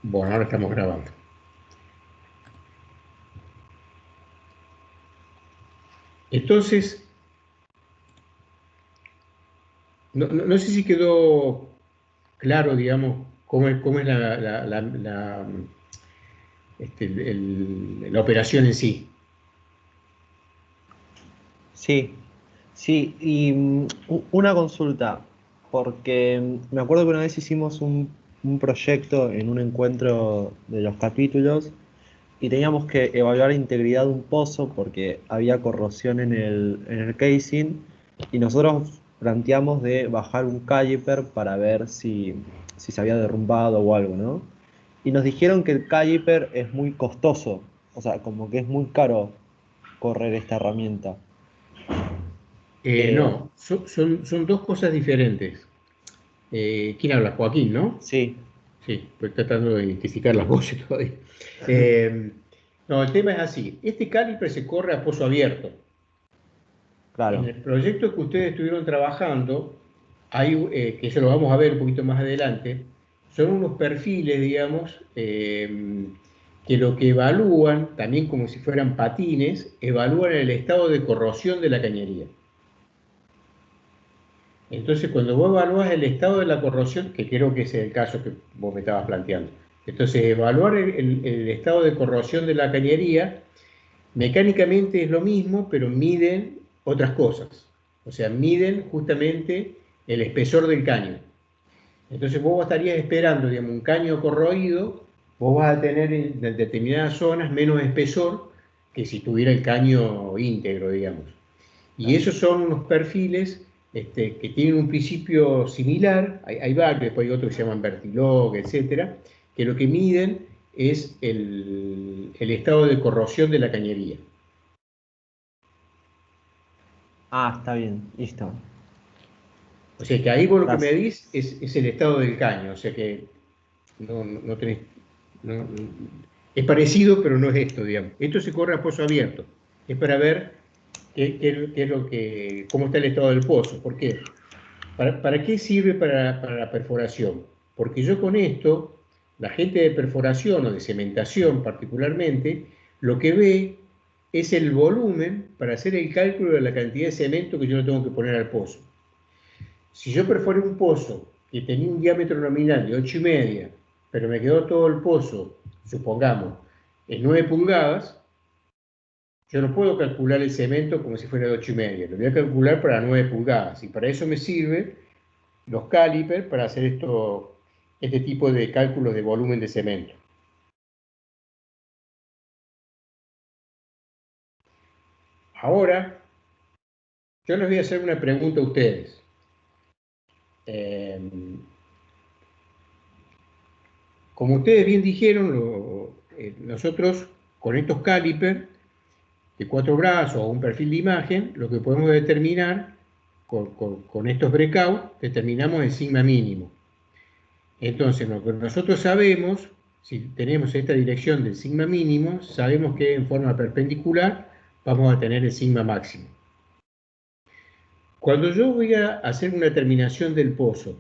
Bueno, ahora estamos grabando. Entonces, no sé si quedó claro, digamos, cómo es la operación en sí. Sí, sí, y una consulta, porque me acuerdo que una vez hicimos un proyecto en un encuentro de los capítulos y teníamos que evaluar la integridad de un pozo porque había corrosión en el casing y nosotros planteamos de bajar un caliper para ver si se había derrumbado o algo, ¿no? Y nos dijeron que el caliper es muy costoso, o sea, como que es muy caro correr esta herramienta. Eh, No, son dos cosas diferentes. ¿Quién habla? Joaquín, ¿no? sí, Sí, estoy tratando de identificar las voces todavía. Eh, no, el tema es así. Este caliper se corre a pozo abierto. En claro. el proyecto que ustedes estuvieron trabajando, que eso lo vamos a ver un poquito más adelante, son unos perfiles, digamos, que lo que evalúan, también como si fueran patines, evalúan el estado de corrosión de la cañería. Entonces, cuando vos evalúas el estado de la corrosión, que creo que ese es el caso que vos me estabas planteando, entonces evaluar el estado de corrosión de la cañería, mecánicamente es lo mismo, pero miden otras cosas. O sea, miden justamente el espesor del caño. Entonces vos estarías esperando, digamos, un caño corroído, vos vas a tener en determinadas zonas menos espesor que si tuviera el caño íntegro, digamos. Y Claro. esos son unos perfiles que tienen un principio similar, hay varios, después hay otros que se llaman Vertilog, etcétera, que lo que miden es el estado de corrosión de la cañería. Ah, está bien, listo. O sea que ahí vos lo que Gracias. medís es el estado del caño, o sea que no tenés... no- es parecido, pero no es esto, digamos. Esto se corre a pozo abierto. Es para ver qué es lo cómo está el estado del pozo. ¿Por qué? ¿Para qué sirve para la perforación? Porque yo con esto, la gente de perforación o de cementación particularmente, lo que ve es el volumen para hacer el cálculo de la cantidad de cemento que yo le tengo que poner al pozo. Si yo perforé un pozo que tenía un diámetro nominal de 8,5, pero me quedó todo el pozo, supongamos, en 9 pulgadas, yo no puedo calcular el cemento como si fuera de 8,5, lo voy a calcular para 9 pulgadas. Y para eso me sirve los calipers para hacer este tipo de cálculos de volumen de cemento. Ahora, yo les voy a hacer una pregunta a ustedes. Eh, Como ustedes bien dijeron, nosotros con estos calipers de 4 brazos o un perfil de imagen, lo que podemos determinar con estos breakouts, determinamos el sigma mínimo. Entonces, lo que nosotros sabemos, si tenemos esta dirección del sigma mínimo, sabemos que en forma perpendicular vamos a tener el sigma máximo. Cuando yo voy a hacer una terminación del pozo,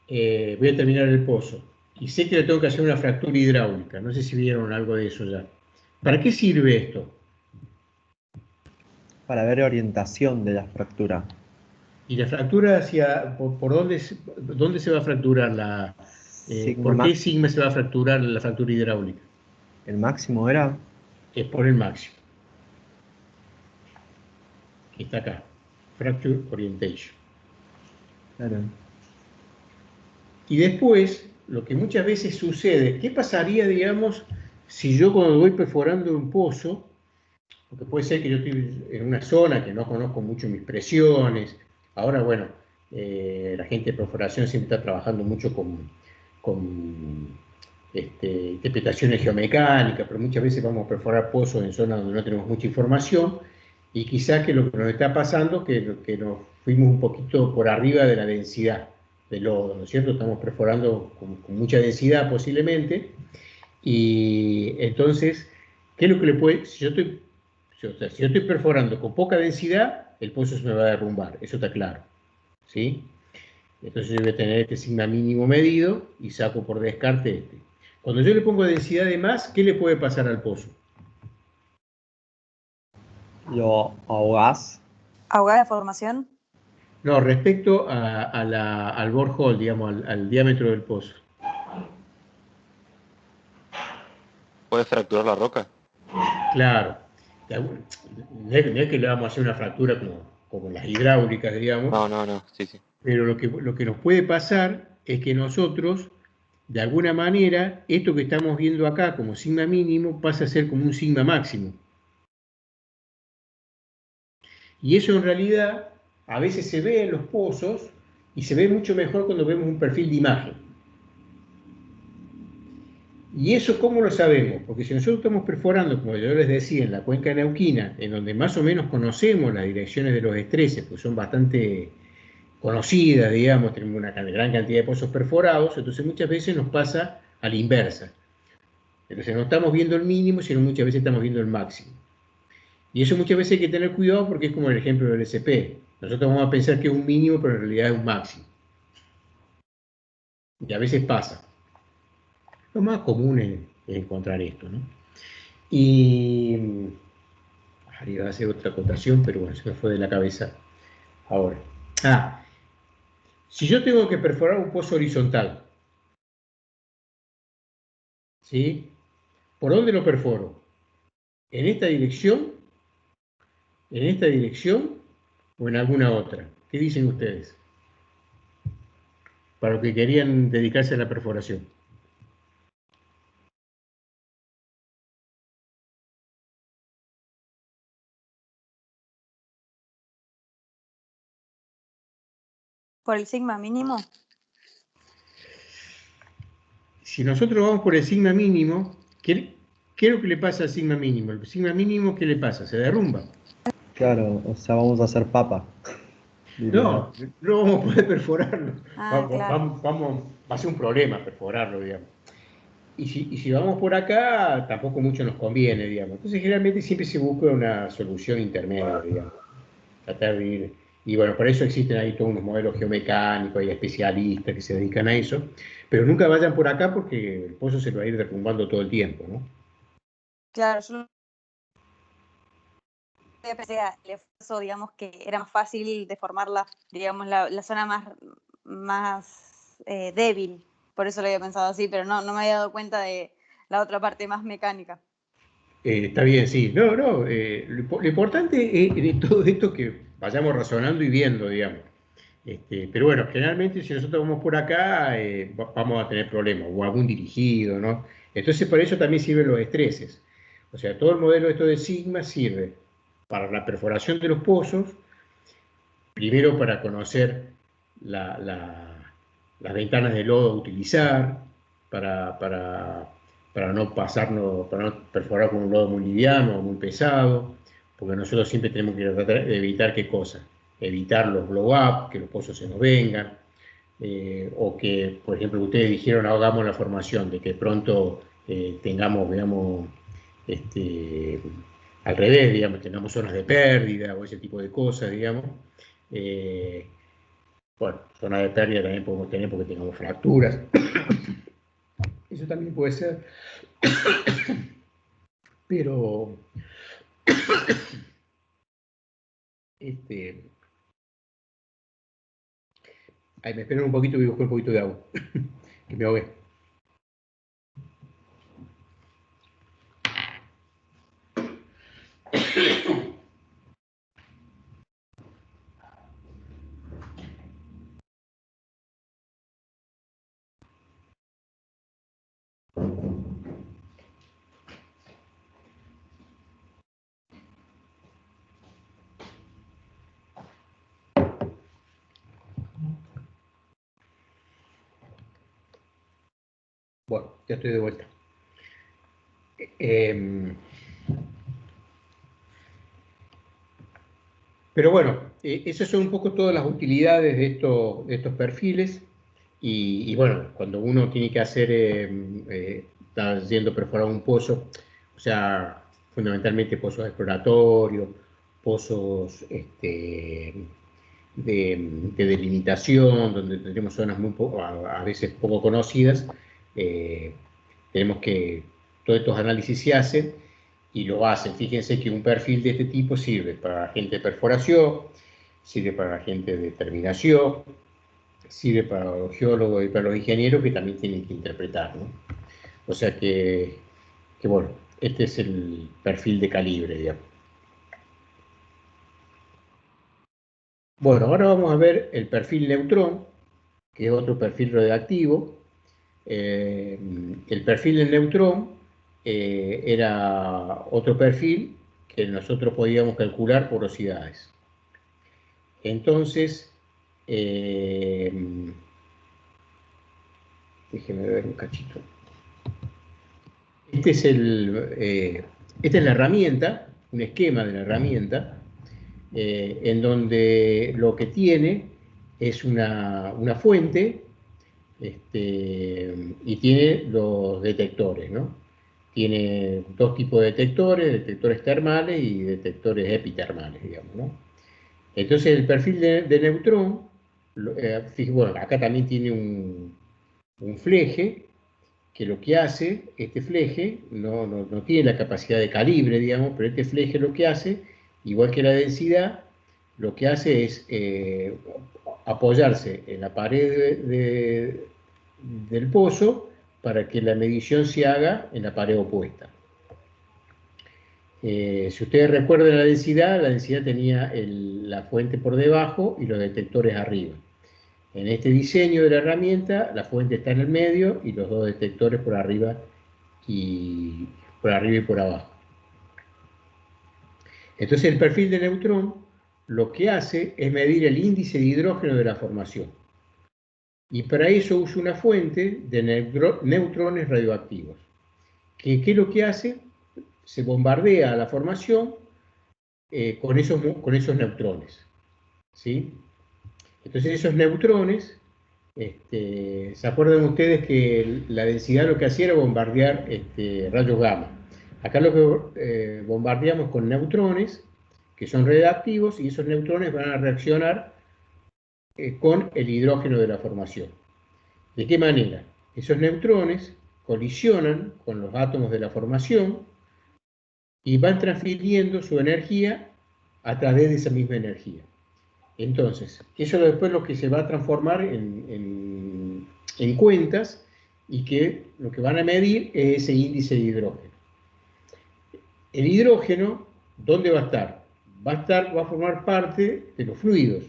voy a terminar el pozo, y sé que le tengo que hacer una fractura hidráulica, no sé si vieron algo de eso ya. ¿Para qué sirve esto? Para ver orientación de la fractura. Y la fractura por dónde se va a fracturar Sigma ¿por qué máximo. sigma se va a fracturar la fractura hidráulica? ¿El máximo era? Es por el máximo, que está acá, Fracture Orientation. Claro. Y después, lo que muchas veces sucede, ¿qué pasaría, digamos, si yo cuando voy perforando un pozo, porque puede ser que yo estoy en una zona que no conozco mucho mis presiones, ahora, bueno, la gente de perforación siempre está trabajando mucho con interpretaciones geomecánicas, pero muchas veces vamos a perforar pozos en zonas donde no tenemos mucha información, y quizás que lo que nos está pasando es que nos fuimos un poquito por arriba de la densidad del lodo, ¿no es cierto? Estamos perforando con mucha densidad posiblemente, y entonces, ¿qué es lo que le puede...? O sea, si yo estoy perforando con poca densidad, el pozo se me va a derrumbar, eso está claro, ¿sí? Entonces yo voy a tener este sigma mínimo medido y saco por descarte este. Cuando yo le pongo densidad de más, ¿qué le puede pasar al pozo? Lo ahogás. ¿Ahogar la formación? No, respecto al borehole, digamos, al diámetro del pozo. ¿Puede fracturar la roca? Claro. No es que le vamos a hacer una fractura como las hidráulicas, digamos, No, sí. pero lo que nos puede pasar es que nosotros, de alguna manera, esto que estamos viendo acá como sigma mínimo pasa a ser como un sigma máximo. Y eso en realidad a veces se ve en los pozos y se ve mucho mejor cuando vemos un perfil de imagen. ¿Y eso cómo lo sabemos? Porque si nosotros estamos perforando, como yo les decía, en la cuenca neuquina, en donde más o menos conocemos las direcciones de los estreses, pues son bastante conocidas, digamos, tenemos una gran cantidad de pozos perforados, entonces muchas veces nos pasa a la inversa. Entonces no estamos viendo el mínimo, sino muchas veces estamos viendo el máximo. Y eso muchas veces hay que tener cuidado porque es como el ejemplo del SP. Nosotros vamos a pensar que es un mínimo, pero en realidad es un máximo. Y a veces pasa. Lo más común es encontrar esto, ¿no? Y iba a hacer otra acotación, pero bueno, se me fue de la cabeza ahora. Si yo tengo que perforar un pozo horizontal, ¿sí? ¿Por dónde lo perforo? ¿En esta dirección? ¿En esta dirección? ¿O en alguna otra? ¿Qué dicen ustedes? Para los que querían dedicarse a la perforación. ¿Por el sigma mínimo? Si nosotros vamos por el sigma mínimo, ¿qué es lo que le pasa al sigma mínimo? El sigma mínimo, ¿qué le pasa? Se derrumba. Claro, o sea, vamos a hacer papa. No, no vamos a poder perforarlo. Claro. Va a ser un problema perforarlo, digamos. Y si vamos por acá, tampoco mucho nos conviene, digamos. Entonces, generalmente siempre se busca una solución intermedia, digamos. Tratar de ir. Y bueno, por eso existen ahí todos unos modelos geomecánicos, hay especialistas que se dedican a eso. Pero nunca vayan por acá porque el pozo se va a ir derrumbando todo el tiempo, ¿no? Claro, yo pensé el esfuerzo, digamos, que era más fácil deformar digamos, la zona más débil. Por eso lo había pensado así, pero no me había dado cuenta de la otra parte más mecánica. Está bien, sí. No, lo importante es de todo esto que vayamos razonando y viendo, digamos. Pero bueno, generalmente si nosotros vamos por acá, vamos a tener problemas, o algún dirigido, ¿no? Entonces, para eso también sirven los estreses. O sea, todo el modelo esto de Sigma sirve para la perforación de los pozos, primero para conocer las ventanas de lodo a utilizar, para no pasarnos, para no perforar con un lodo muy liviano o muy pesado, porque nosotros siempre tenemos que tratar de evitar qué cosa, evitar los blow up, que los pozos se nos vengan, o que, por ejemplo, ustedes dijeron, hagamos la formación, de que pronto tengamos, digamos, al revés, digamos, tengamos zonas de pérdida o ese tipo de cosas, digamos. Eh, bueno, zonas de pérdida también podemos tener porque tengamos fracturas. Eso también puede ser. Pero, ahí me esperan un poquito y busco un poquito de agua. Que me ahogué. Bueno, ya estoy de vuelta. Pero bueno, esas son un poco todas las utilidades de estos perfiles. Y bueno, cuando uno tiene que hacer, está yendo a perforar un pozo, o sea, fundamentalmente pozos exploratorios, pozos de delimitación, donde tenemos zonas muy a veces poco conocidas, tenemos que todos estos análisis se hacen y lo hacen. Fíjense que un perfil de este tipo sirve para gente de perforación, sirve para gente de terminación, sirve para los geólogos y para los ingenieros que también tienen que interpretar, ¿no? O sea que bueno, este es el perfil de calibre, digamos. Bueno, ahora vamos a ver el perfil neutrón, que es otro perfil radioactivo. El perfil del neutrón era otro perfil que nosotros podíamos calcular porosidades. Entonces, déjenme ver un cachito. Esta es la herramienta, un esquema de la herramienta, en donde lo que tiene es una fuente y tiene los detectores, ¿no? Tiene dos tipos de detectores, detectores termales y detectores epitermales, digamos, ¿no? Entonces el perfil de neutrón, bueno, acá también tiene un fleje, que lo que hace, este fleje, no tiene la capacidad de calibre, digamos, pero este fleje lo que hace, igual que la densidad, lo que hace es apoyarse en la pared del pozo para que la medición se haga en la pared opuesta. Si ustedes recuerdan la densidad tenía la fuente por debajo y los detectores arriba. En este diseño de la herramienta, la fuente está en el medio y los dos detectores por arriba y por abajo. Entonces el perfil de neutrón lo que hace es medir el índice de hidrógeno de la formación. Y para eso usa una fuente de neutrones radioactivos. ¿Qué es lo que hace? Se bombardea a la formación con esos neutrones, ¿sí? Entonces esos neutrones, ¿se acuerdan ustedes que la densidad lo que hacía era bombardear rayos gamma? Acá lo que bombardeamos con neutrones, que son radioactivos, y esos neutrones van a reaccionar con el hidrógeno de la formación. ¿De qué manera? Esos neutrones colisionan con los átomos de la formación y van transfiriendo su energía a través de esa misma energía. Entonces, eso después lo que se va a transformar en cuentas y que lo que van a medir es ese índice de hidrógeno. El hidrógeno, ¿dónde va a estar? Va a formar parte de los fluidos,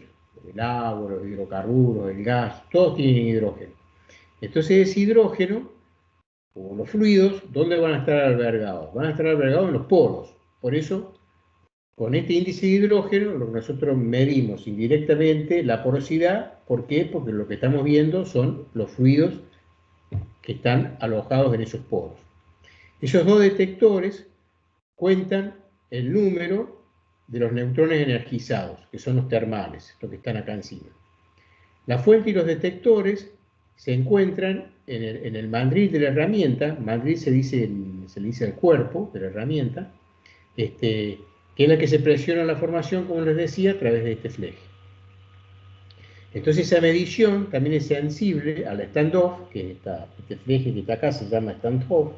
el agua, los hidrocarburos, el gas, todos tienen hidrógeno. Entonces ese hidrógeno, o los fluidos, ¿dónde van a estar albergados? Van a estar albergados en los polos. Por eso, con este índice de hidrógeno, lo que nosotros medimos indirectamente la porosidad. ¿Por qué? Porque lo que estamos viendo son los fluidos que están alojados en esos poros. Esos dos detectores cuentan el número de los neutrones energizados, que son los termales, los que están acá encima. La fuente y los detectores se encuentran en el mandril de la herramienta. Mandril se le dice el cuerpo de la herramienta, que es la que se presiona la formación, como les decía, a través de este fleje. Entonces esa medición también es sensible a la standoff, que este fleje que está acá se llama standoff,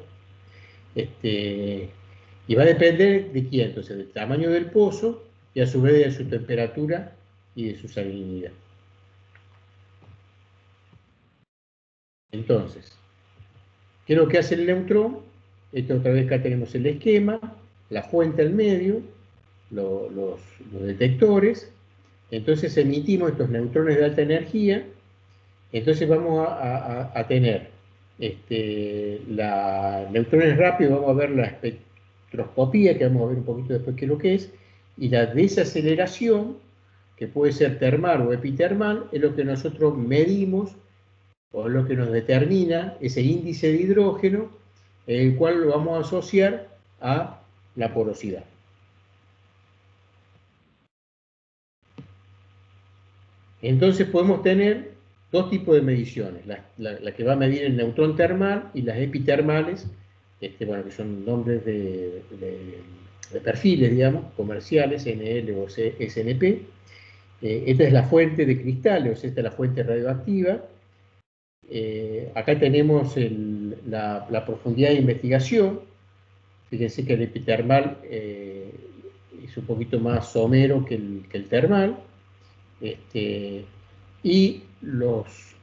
y va a depender de quién, entonces del tamaño del pozo y a su vez de su temperatura y de su salinidad. Entonces, ¿qué es lo que hace el neutrón? Otra vez acá tenemos el esquema, la fuente al medio, los detectores. Entonces emitimos estos neutrones de alta energía. Entonces vamos a tener neutrones rápidos, vamos a ver la espectroscopía, que vamos a ver un poquito después qué es lo que es, y la desaceleración, que puede ser termal o epitermal, es lo que nosotros medimos o lo que nos determina ese índice de hidrógeno, el cual lo vamos a asociar a la porosidad. Entonces podemos tener dos tipos de mediciones, la que va a medir el neutrón termal y las epitermales, bueno, que son nombres de perfiles, digamos, comerciales, NL o SNP, Esta es la fuente de cristales, esta es la fuente radioactiva. Acá tenemos la profundidad de investigación. Fíjense que el epitermal es un poquito más somero que el termal. Y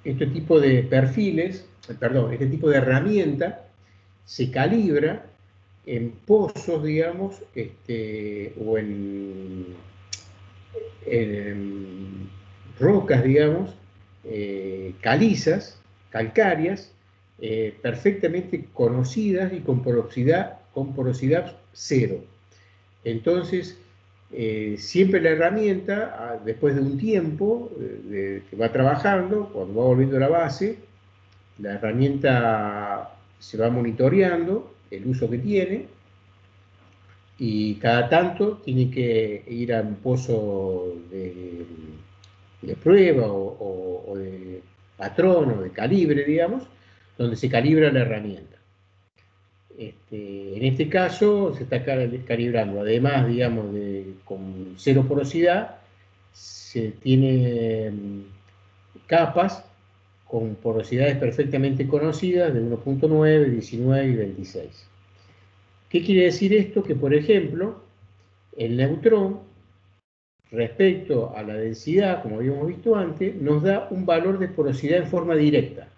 este tipo de perfiles, perdón, este tipo de herramienta se calibra en pozos, digamos, o en rocas, digamos, calizas, calcáreas, perfectamente conocidas y con porosidad cero. Entonces, siempre la herramienta, después de un tiempo que va trabajando, cuando va volviendo a la base, la herramienta se va monitoreando el uso que tiene y cada tanto tiene que ir a un pozo de prueba o de patrón o de calibre, digamos, donde se calibra la herramienta. En este caso se está calibrando, además, digamos, con cero porosidad, se tiene capas con porosidades perfectamente conocidas de 1.9, 19 y 26. ¿Qué quiere decir esto? Que, por ejemplo, el neutrón, respecto a la densidad, como habíamos visto antes, nos da un valor de porosidad en forma directa.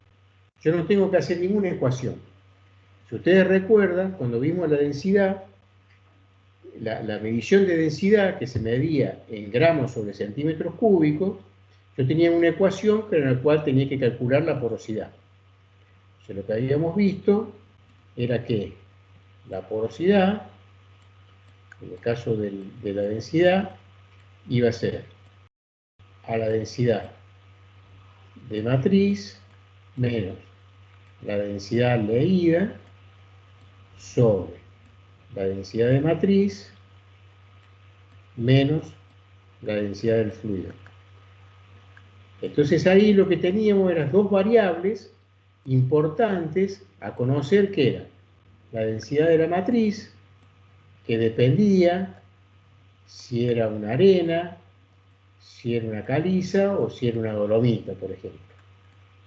Yo no tengo que hacer ninguna ecuación. Si ustedes recuerdan, cuando vimos la densidad, la medición de densidad que se medía en gramos sobre centímetros cúbicos, yo tenía una ecuación en la cual tenía que calcular la porosidad. O sea, lo que habíamos visto era que la porosidad, en el caso de la densidad, iba a ser a la densidad de matriz menos la densidad leída sobre la densidad de matriz menos la densidad del fluido. Entonces ahí lo que teníamos eran dos variables importantes a conocer, que era la densidad de la matriz, que dependía si era una arena, si era una caliza o si era una dolomita, por ejemplo,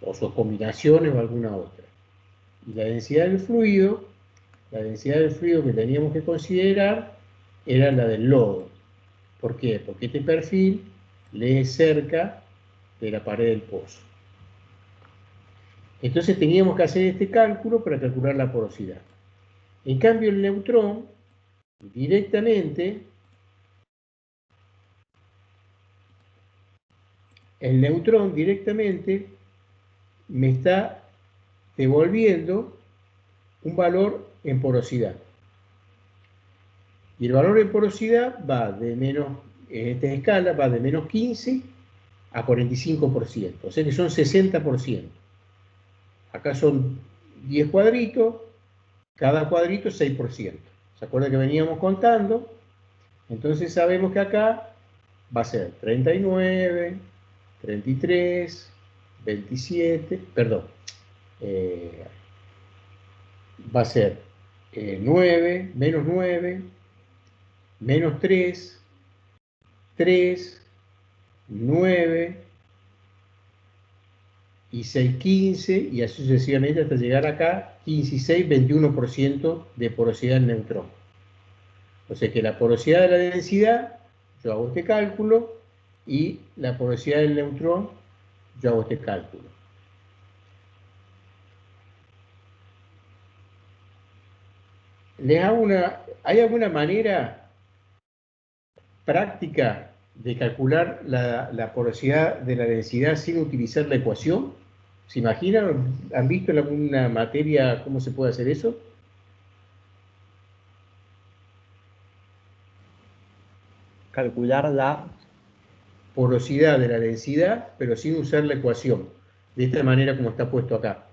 o sus combinaciones o alguna otra. Y la densidad del fluido que teníamos que considerar era la del lodo. ¿Por qué? Porque este perfil lee cerca de la pared del pozo. Entonces teníamos que hacer este cálculo para calcular la porosidad. En cambio, el neutrón directamente me está devolviendo un valor en porosidad. Y el valor en porosidad va de menos, en esta escala, va de menos 15 a 45%, o sea que son 60%. Acá son 10 cuadritos, cada cuadrito es 6%. ¿Se acuerdan que veníamos contando? Entonces sabemos que acá va a ser 39, 33, 27, perdón, va a ser 9, menos 3, 3, 9 y 6, 15, y así sucesivamente hasta llegar acá, 15 y 6, 21% de porosidad en neutrón. O sea que la porosidad de la densidad, yo hago este cálculo, y la porosidad del neutrón, yo hago este cálculo. ¿Hay alguna manera práctica de calcular la porosidad de la densidad sin utilizar la ecuación? ¿Se imaginan? ¿Han visto en alguna materia cómo se puede hacer eso? Calcular la... Porosidad de la densidad, pero sin usar la ecuación, de esta manera como está puesto acá.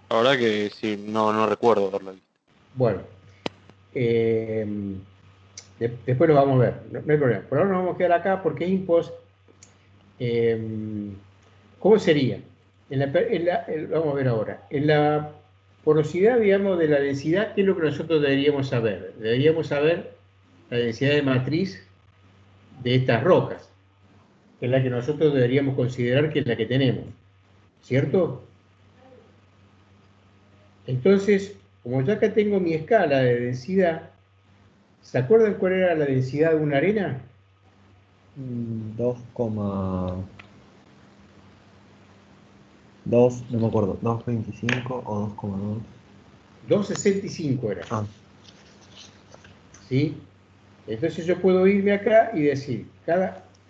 Ahora que sí, no recuerdo haberlo visto. Bueno, después lo vamos a ver, no hay problema. Por ahora nos vamos a quedar acá porque IMPOS, ¿cómo sería? Vamos a ver ahora. En la porosidad, digamos, de la densidad, ¿qué es lo que nosotros deberíamos saber? Deberíamos saber la densidad de matriz de estas rocas, que es la que nosotros deberíamos considerar que es la que tenemos, ¿cierto? Entonces, como yo acá tengo mi escala de densidad, ¿se acuerdan cuál era la densidad de una arena? 2, no me acuerdo, 2,25 o 2,2. 2,65 era. Ah, ¿Sí? Entonces yo puedo irme acá y decir,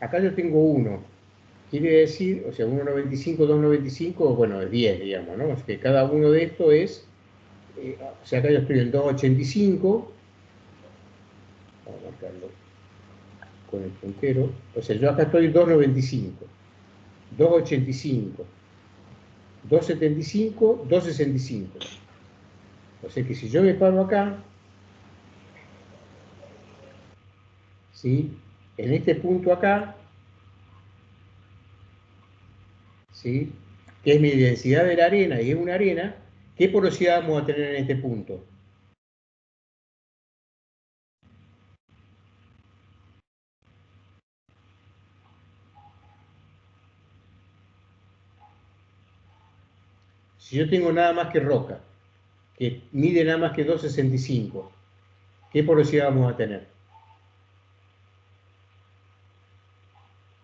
acá yo tengo 1. Quiere decir, o sea, 1,95, 2,95, bueno, es 10, digamos, ¿no? Es que cada uno de estos es, o sea, acá yo estoy en 2,85. Vamos a marcarlo con el puntero. O sea, yo acá estoy en 2,95, 2,85, 2,75, 2,65. O sea que si yo me paro acá, ¿sí? En este punto acá, ¿sí? Que es mi densidad de la arena y es una arena, ¿qué porosidad vamos a tener en este punto? Si yo tengo nada más que roca, que mide nada más que 2,65, ¿qué porosidad vamos a tener?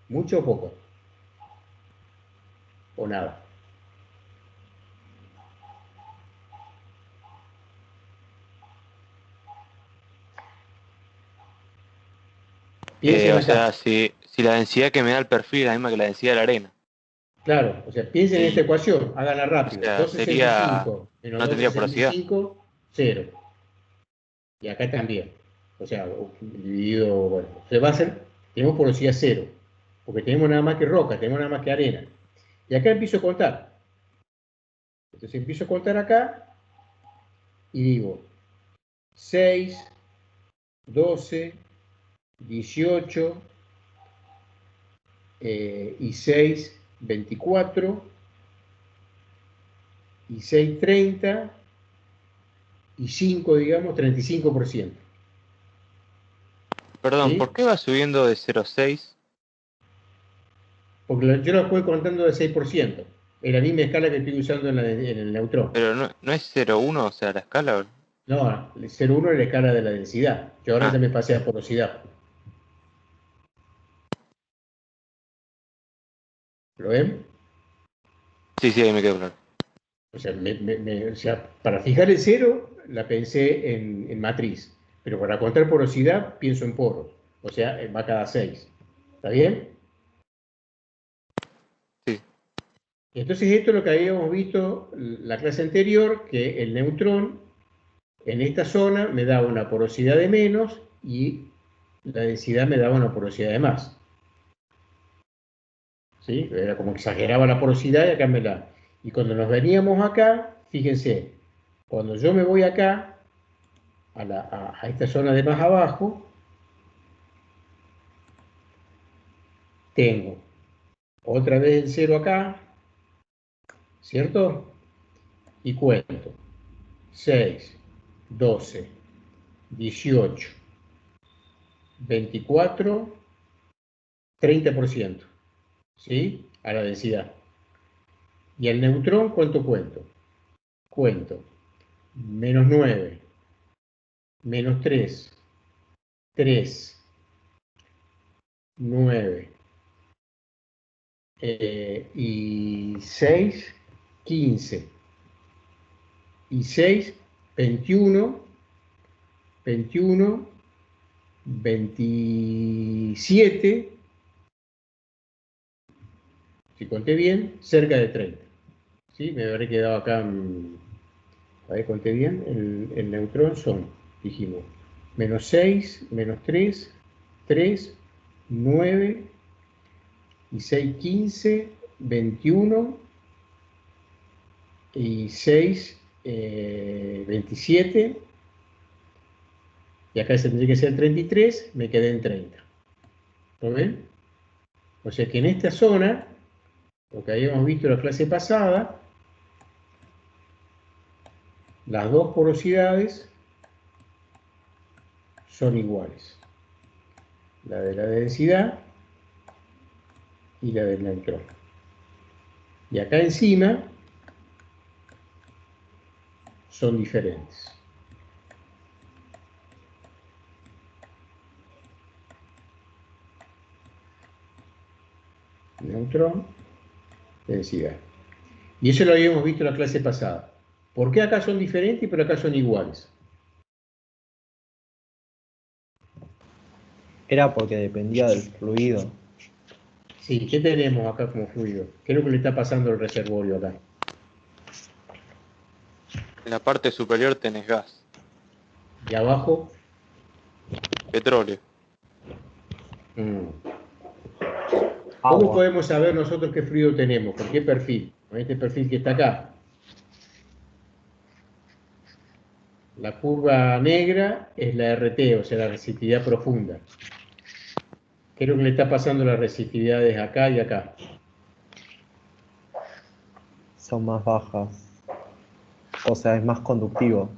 ¿Mucho o poco? ¿O nada? Piensen O acá. sea, si la densidad que me da el perfil es la misma que la densidad de la arena. Claro, o sea, piensen en esta Y, ecuación, háganla o rápido. sea, 2,65 menos no tendría porosidad. 2,65, 0. Y acá también. O sea, dividido, bueno, se va a hacer, tenemos porosidad 0, porque tenemos nada más que roca, tenemos nada más que arena. Y acá empiezo a contar. Entonces empiezo a contar acá y digo 6, 12, 18 y 6, 24 y 6, 30 y 5, digamos, 35%. Perdón, ¿Sí? ¿por qué va subiendo de 0,6? Porque yo lo voy contando de 6%. Es la misma escala que estoy usando en el neutrón. Pero no es 0,1, o sea, la escala. No, el 0,1 es la escala de la densidad. Yo ahora Ah, ya me pasé a porosidad. ¿Lo ven? sí, sí, ahí me quedo claro. O sea, o sea, para fijar el 0 la pensé en matriz. Pero para contar porosidad pienso en poros. O sea, va cada 6. ¿Está bien? Sí. Entonces esto es lo que habíamos visto la clase anterior, que el neutrón en esta zona me daba una porosidad de menos y la densidad me daba una porosidad de más. ¿Sí? Era como que exageraba la porosidad y acá me la... Y cuando nos veníamos acá, fíjense, cuando yo me voy acá, a esta zona de más abajo, tengo otra vez el 0 acá, ¿cierto? Y cuento 6, 12, 18, 24, 30%, ¿sí? A la densidad. Y al neutrón, ¿cuánto cuento? Cuento menos 9, menos 3, 3, 9 y 6, 15 y 6, 21, 21, 27, si conté bien, cerca de 30. ¿Sí? Me habré quedado acá, a ver, conté bien, el neutrón son, dijimos, menos 6, menos 3, 3, 9 y 6, 15, 21 y 6, 27, y acá se tendría que ser 33, me quedé en 30. ¿Lo ven? O sea que en esta zona lo que habíamos visto en la clase pasada, las dos porosidades son iguales. La de la densidad y la del neutrón. Y acá encima son diferentes. Neutrón, densidad. Y eso lo habíamos visto en la clase pasada. ¿Por qué acá son diferentes pero acá son iguales? Era porque dependía del fluido. Sí, ¿qué tenemos acá como fluido? ¿Qué es lo que le está pasando al reservorio acá? En la parte superior tenés gas, Y abajo, petróleo. ¿cómo Agua. podemos saber nosotros qué fluido tenemos? ¿Con qué perfil? Con este perfil que está acá. La curva negra es la RT, o sea, la resistividad profunda. ¿Qué es lo que le está pasando a las resistividades acá y acá? Son más bajas. O sea, es más conductivo.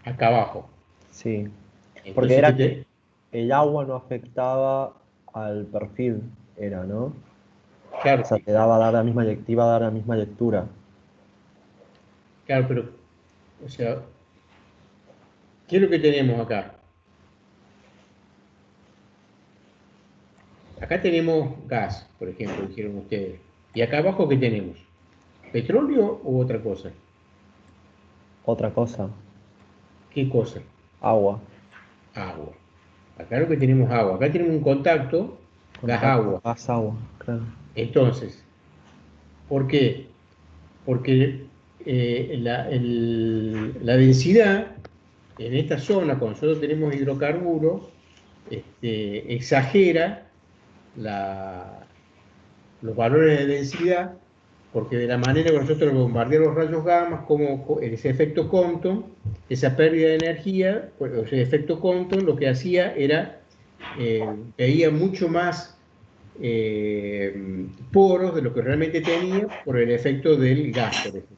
Acá abajo. Sí. Porque Entonces, era que el agua no afectaba al perfil, era, ¿no? Claro, O sea, te daba a dar la misma, te iba a dar la misma lectura. claro, pero, o sea, ¿qué es lo que tenemos acá? Acá tenemos gas, por ejemplo, dijeron ustedes. ¿Y acá abajo qué tenemos? ¿Petróleo u otra cosa? Otra cosa, ¿Qué cosa? agua. Agua. Acá lo que tenemos agua. Acá tenemos un contacto Contacto gas-agua. gas-agua, claro. Entonces, ¿por qué? Porque la densidad en esta zona, cuando nosotros tenemos hidrocarburos, exagera los valores de densidad, porque de la manera que nosotros bombardeamos los rayos gamma, como ese efecto Compton, esa pérdida de energía, pues, ese efecto Compton lo que hacía era, veía mucho más poros de lo que realmente tenía por el efecto del gas, por ejemplo.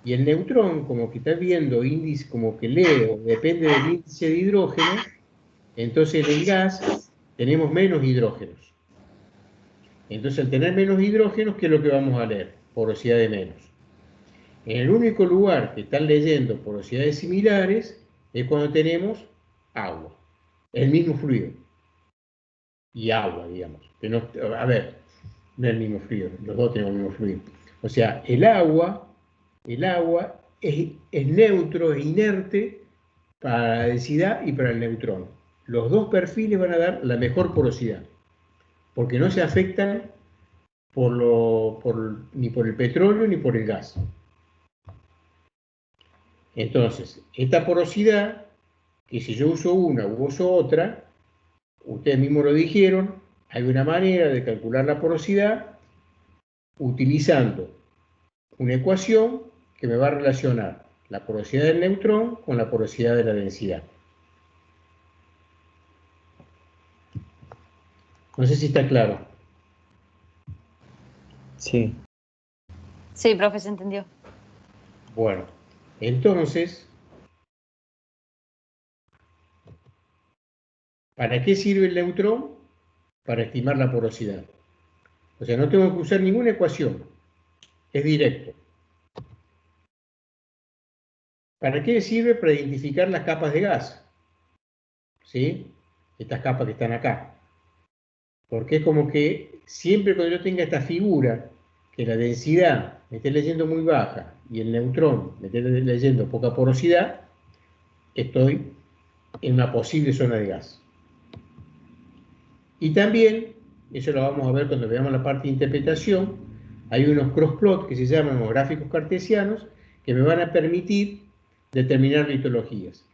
Y el neutrón, como que está viendo índice, como que lee, o depende del índice de hidrógeno, entonces en el gas tenemos menos hidrógenos. Entonces, al tener menos hidrógenos, ¿qué es lo que vamos a leer? Porosidad de menos. En el único lugar que están leyendo porosidades similares es cuando tenemos agua, el mismo fluido. Y agua, digamos. Que no, a ver, no es el mismo fluido, los dos tenemos el mismo fluido. O sea, el agua es neutro, es inerte para la densidad y para el neutrón. Los dos perfiles van a dar la mejor porosidad, porque no se afectan ni por el petróleo ni por el gas. Entonces, esta porosidad, que si yo uso una u uso otra, ustedes mismos lo dijeron, hay una manera de calcular la porosidad utilizando una ecuación que me va a relacionar la porosidad del neutrón con la porosidad de la densidad. No sé si está claro. Sí. Sí, profe, se entendió. Bueno, entonces, ¿para qué sirve el neutrón? Para estimar la porosidad. O sea, no tengo que usar ninguna ecuación, es directo. ¿Para qué sirve? Para identificar las capas de gas, ¿sí? Estas capas que están acá. Porque es como que siempre cuando yo tenga esta figura, que la densidad me esté leyendo muy baja y el neutrón me esté leyendo poca porosidad, estoy en una posible zona de gas. Y también, eso lo vamos a ver cuando veamos la parte de interpretación, hay unos crossplot que se llaman los gráficos cartesianos que me van a permitir determinar litologías.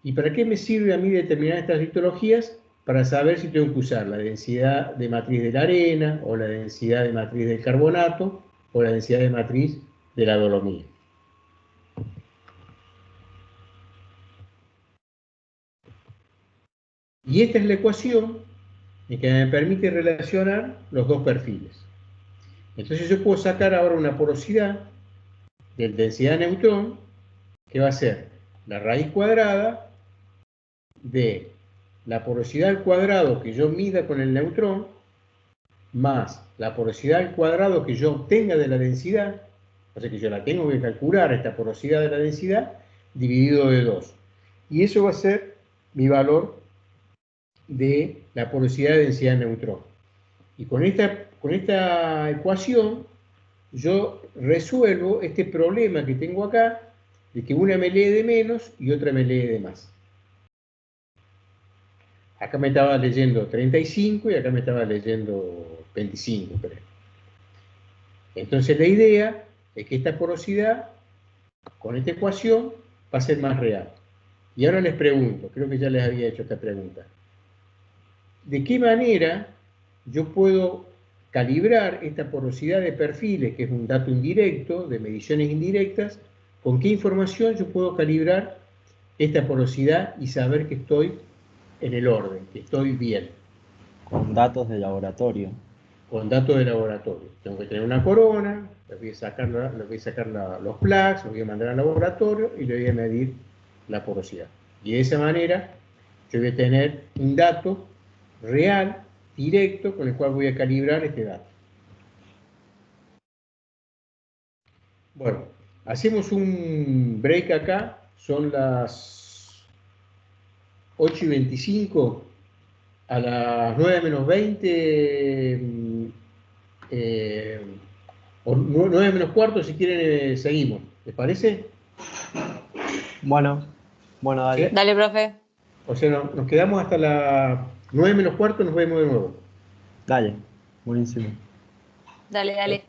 ¿Y para qué me sirve a mí determinar estas litologías? Para saber si tengo que usar la densidad de matriz de la arena, o la densidad de matriz del carbonato, o la densidad de matriz de la dolomía. Y esta es la ecuación que me permite relacionar los dos perfiles. Entonces yo puedo sacar ahora una porosidad de densidad de neutrón que va a ser la raíz cuadrada de la porosidad al cuadrado que yo mida con el neutrón más la porosidad al cuadrado que yo obtenga de la densidad, o sea que yo la tengo que calcular, esta porosidad de la densidad, dividido de 2. Y eso va a ser mi valor de la porosidad de densidad de neutrón. Y con esta ecuación yo resuelvo este problema que tengo acá, de que una me lee de menos y otra me lee de más. Acá me estaba leyendo 35 y acá me estaba leyendo 25, creo. Entonces la idea es que esta porosidad, con esta ecuación, va a ser más real. Y ahora les pregunto, creo que ya les había hecho esta pregunta. ¿De qué manera yo puedo calibrar esta porosidad de perfiles, que es un dato indirecto, de mediciones indirectas? ¿Con qué información yo puedo calibrar esta porosidad y saber que estoy en el orden, que estoy bien? Con datos de laboratorio. Con datos de laboratorio. Tengo que tener una corona, le voy a sacar, los plugs, los voy a mandar al laboratorio y le voy a medir la porosidad. Y de esa manera yo voy a tener un dato real, directo, con el cual voy a calibrar este dato. Bueno, hacemos un break acá, son las 8:25, a las 9 menos 20, o 9 menos cuarto, si quieren, seguimos. ¿Les parece? Bueno, ¿Sí? dale. Dale, profe. O sea, nos quedamos hasta las 9 menos cuarto, nos vemos de nuevo. Dale. Buenísimo. Dale, dale.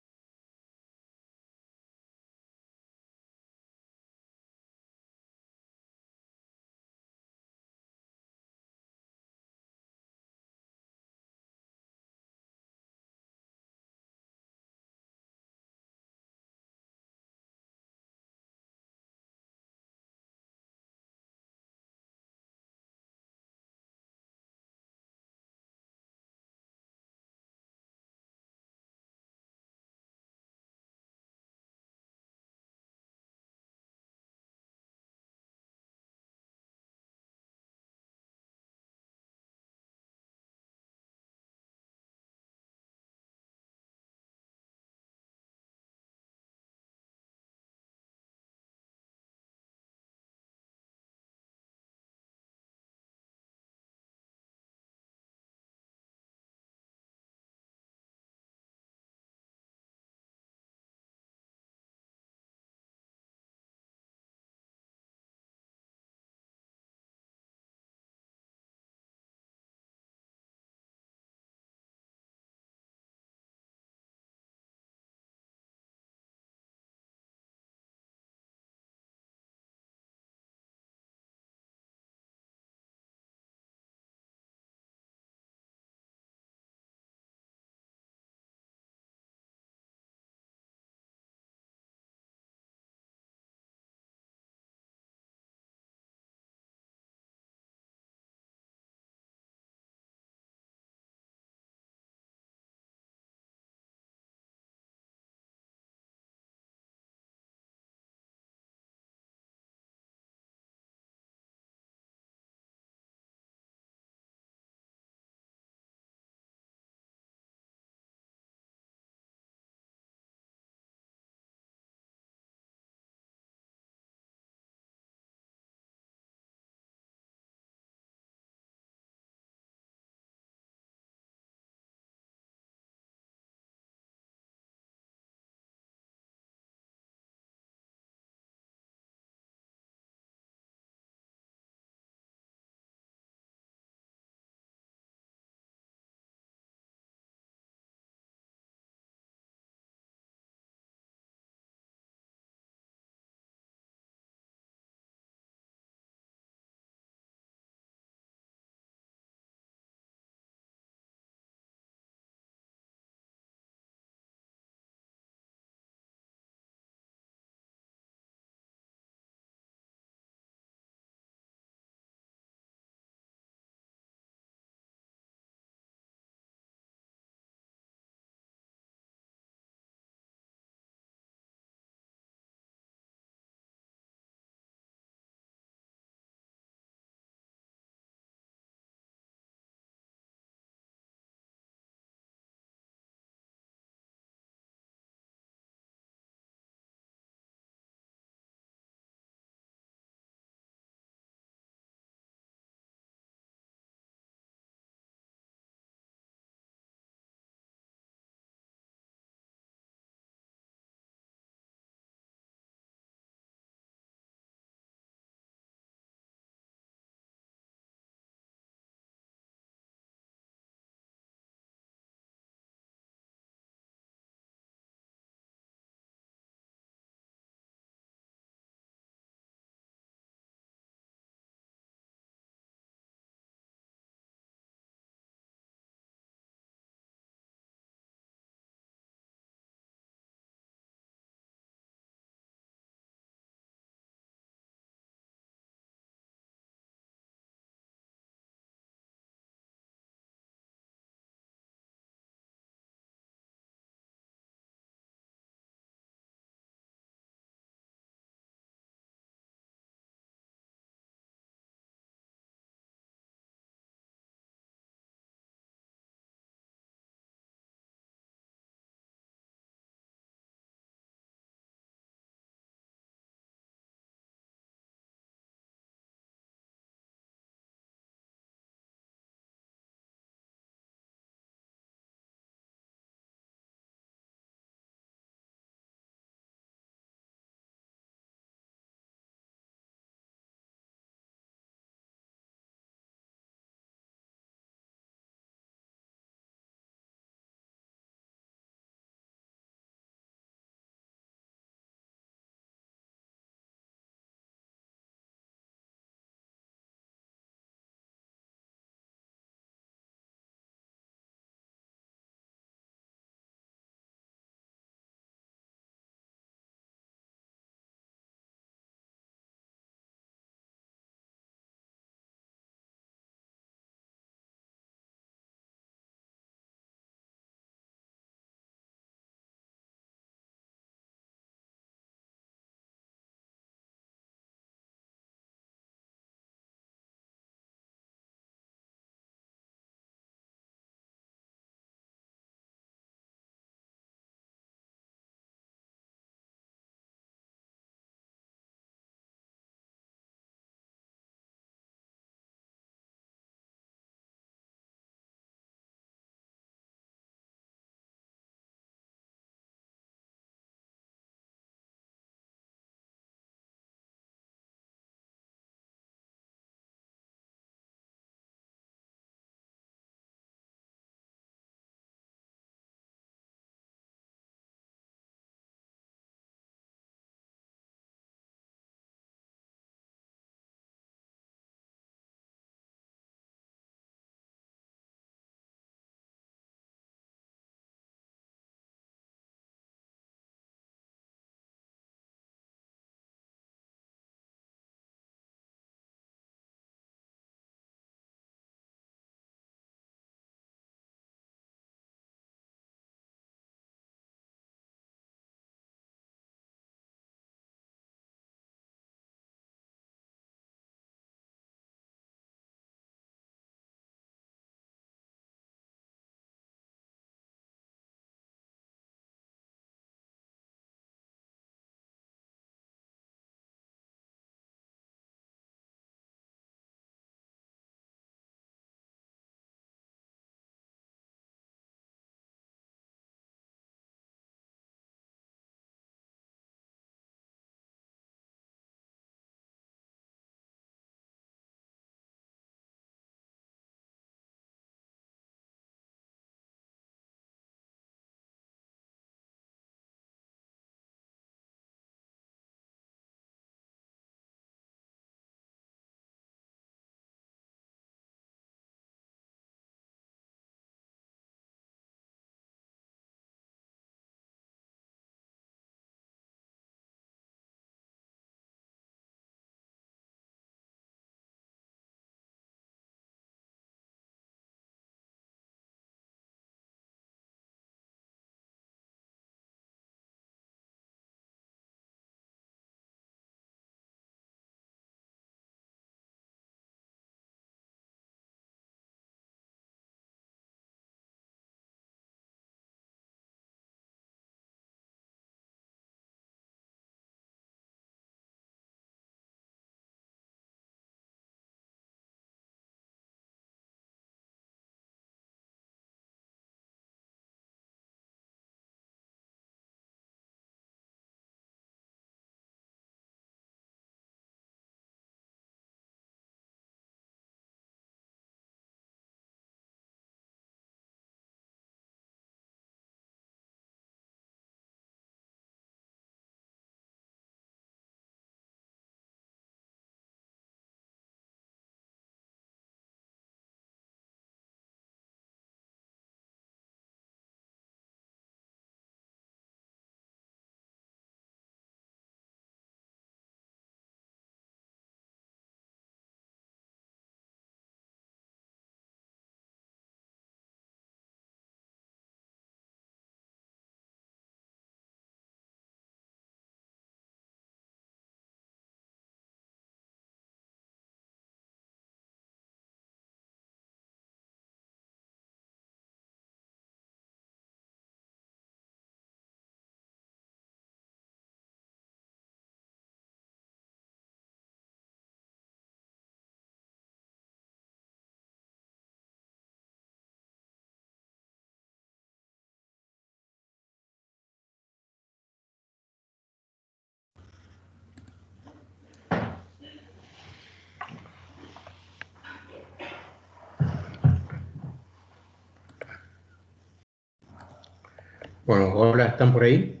Bueno, hola, ¿están por ahí?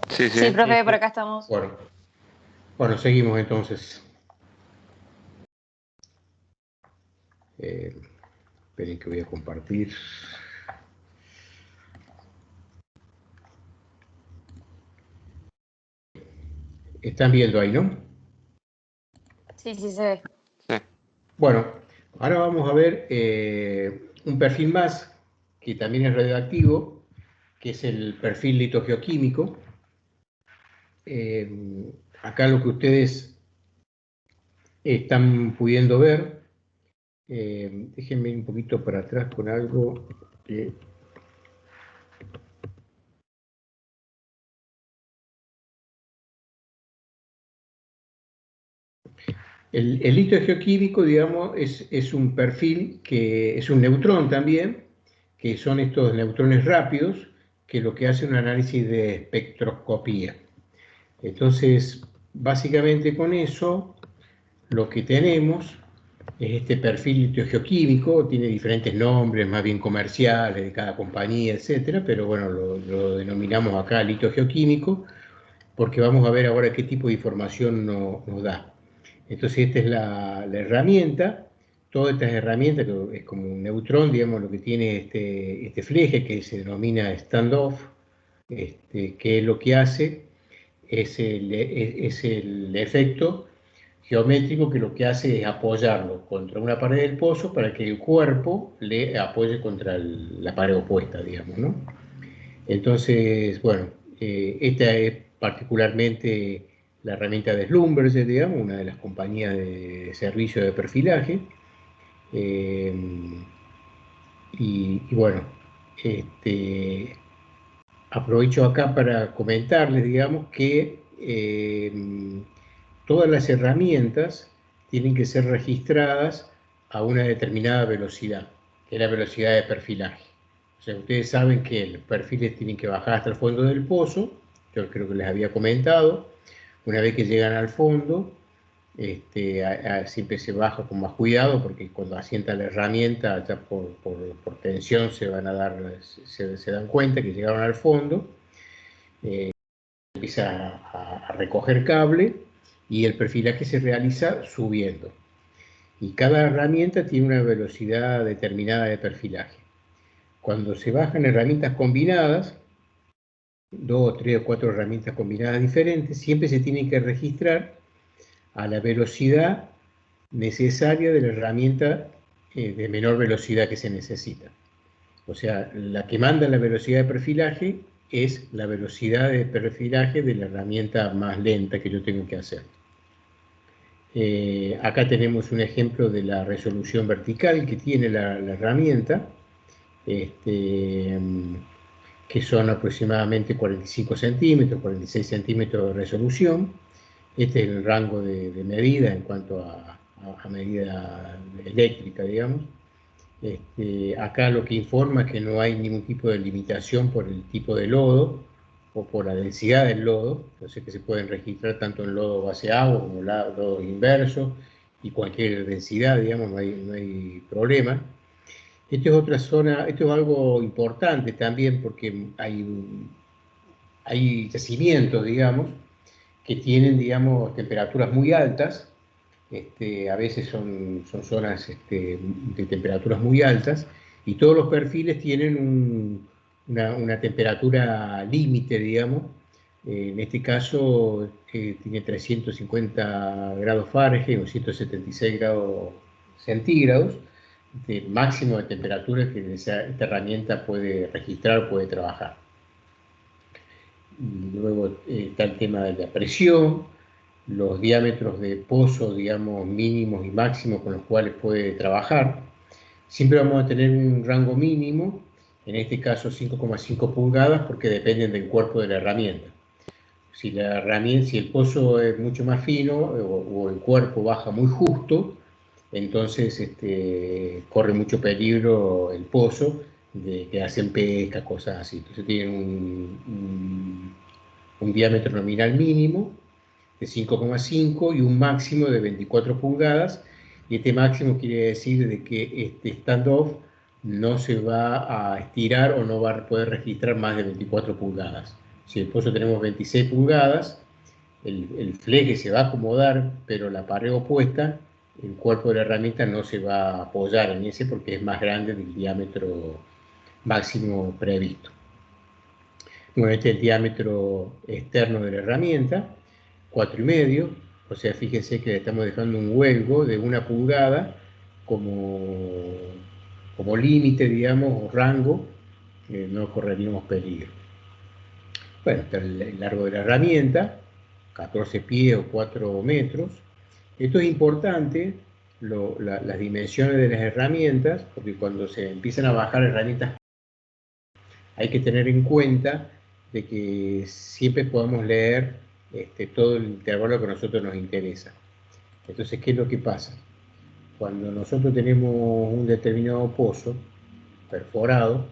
Sí, sí. Sí, profe, por acá estamos. Bueno, seguimos entonces. Esperen que voy a compartir. Están viendo ahí, ¿no? Sí, sí se ve. Sí. Bueno, ahora vamos a ver un perfil más que también es radioactivo, que es el perfil litogeoquímico. Acá lo que ustedes están pudiendo ver, déjenme ir un poquito para atrás con algo que... El líquido geoquímico, digamos, es un perfil que es un neutrón también, que son estos neutrones rápidos, que lo que hace un análisis de espectroscopía. Entonces, básicamente con eso, lo que tenemos es este perfil litogeoquímico, tiene diferentes nombres, más bien comerciales, de cada compañía, etcétera, pero bueno, lo denominamos acá litogeoquímico, porque vamos a ver ahora qué tipo de información nos da. Entonces esta es la herramienta, todas estas herramientas, que es como un neutrón, digamos, lo que tiene este fleje que se denomina standoff, que lo que hace es el efecto geométrico que lo que hace es apoyarlo contra una pared del pozo para que el cuerpo le apoye contra la pared opuesta, digamos, ¿no? Entonces, bueno, esta es particularmente la herramienta de Schlumberger, digamos, una de las compañías de servicio de perfilaje. Eh, y bueno, aprovecho acá para comentarles, digamos, que todas las herramientas tienen que ser registradas a una determinada velocidad, que es la velocidad de perfilaje. O sea, ustedes saben que los perfiles tienen que bajar hasta el fondo del pozo, yo creo que les había comentado. Una vez que llegan al fondo, siempre se baja con más cuidado, porque cuando asienta la herramienta, ya por tensión se dan cuenta que llegaron al fondo, empieza a recoger cable y el perfilaje se realiza subiendo. Y cada herramienta tiene una velocidad determinada de perfilaje. Cuando se bajan herramientas combinadas, 2, 3 o 4 herramientas combinadas diferentes, siempre se tiene que registrar a la velocidad necesaria de la herramienta de menor velocidad que se necesita. O sea, la que manda la velocidad de perfilaje es la velocidad de perfilaje de la herramienta más lenta que yo tengo que hacer. Acá tenemos un ejemplo de la resolución vertical que tiene la herramienta, que son aproximadamente 45 centímetros, 46 centímetros de resolución. Este es el rango de medida en cuanto a medida eléctrica, digamos. Acá lo que informa es que no hay ningún tipo de limitación por el tipo de lodo o por la densidad del lodo, entonces que se pueden registrar tanto en lodo base agua como lodo inverso y cualquier densidad, digamos, no hay problema. Esto es otra zona, esto es algo importante también porque hay yacimientos, digamos, que tienen, digamos, temperaturas muy altas. A veces son zonas de temperaturas muy altas, y todos los perfiles tienen una temperatura límite, digamos. En este caso tiene 350 grados Fahrenheit o 176 grados centígrados, el máximo de temperatura que esta herramienta puede registrar, puede trabajar. Y luego está el tema de la presión, los diámetros de pozo, digamos, mínimos y máximos con los cuales puede trabajar. Siempre vamos a tener un rango mínimo, en este caso 5,5 pulgadas, porque dependen del cuerpo de la herramienta. Si el pozo es mucho más fino o el cuerpo baja muy justo, entonces corre mucho peligro el pozo de que hacen pesca, cosas así. Entonces tienen un diámetro nominal mínimo de 5,5 y un máximo de 24 pulgadas, y este máximo quiere decir de que este standoff no se va a estirar o no va a poder registrar más de 24 pulgadas. Si el pozo tenemos 26 pulgadas, el fleje se va a acomodar, pero la pared opuesta, el cuerpo de la herramienta no se va a apoyar en ese porque es más grande del diámetro máximo previsto. Bueno, este es el diámetro externo de la herramienta, 4,5, o sea, fíjense que le estamos dejando un hueco de 1 pulgada como límite, digamos, o rango, que no correríamos peligro. Bueno, está el largo de la herramienta, 14 pies o 4 metros. Esto es importante, las dimensiones de las herramientas, porque cuando se empiezan a bajar herramientas hay que tener en cuenta de que siempre podamos leer todo el intervalo que a nosotros nos interesa. Entonces, ¿qué es lo que pasa? Cuando nosotros tenemos un determinado pozo perforado,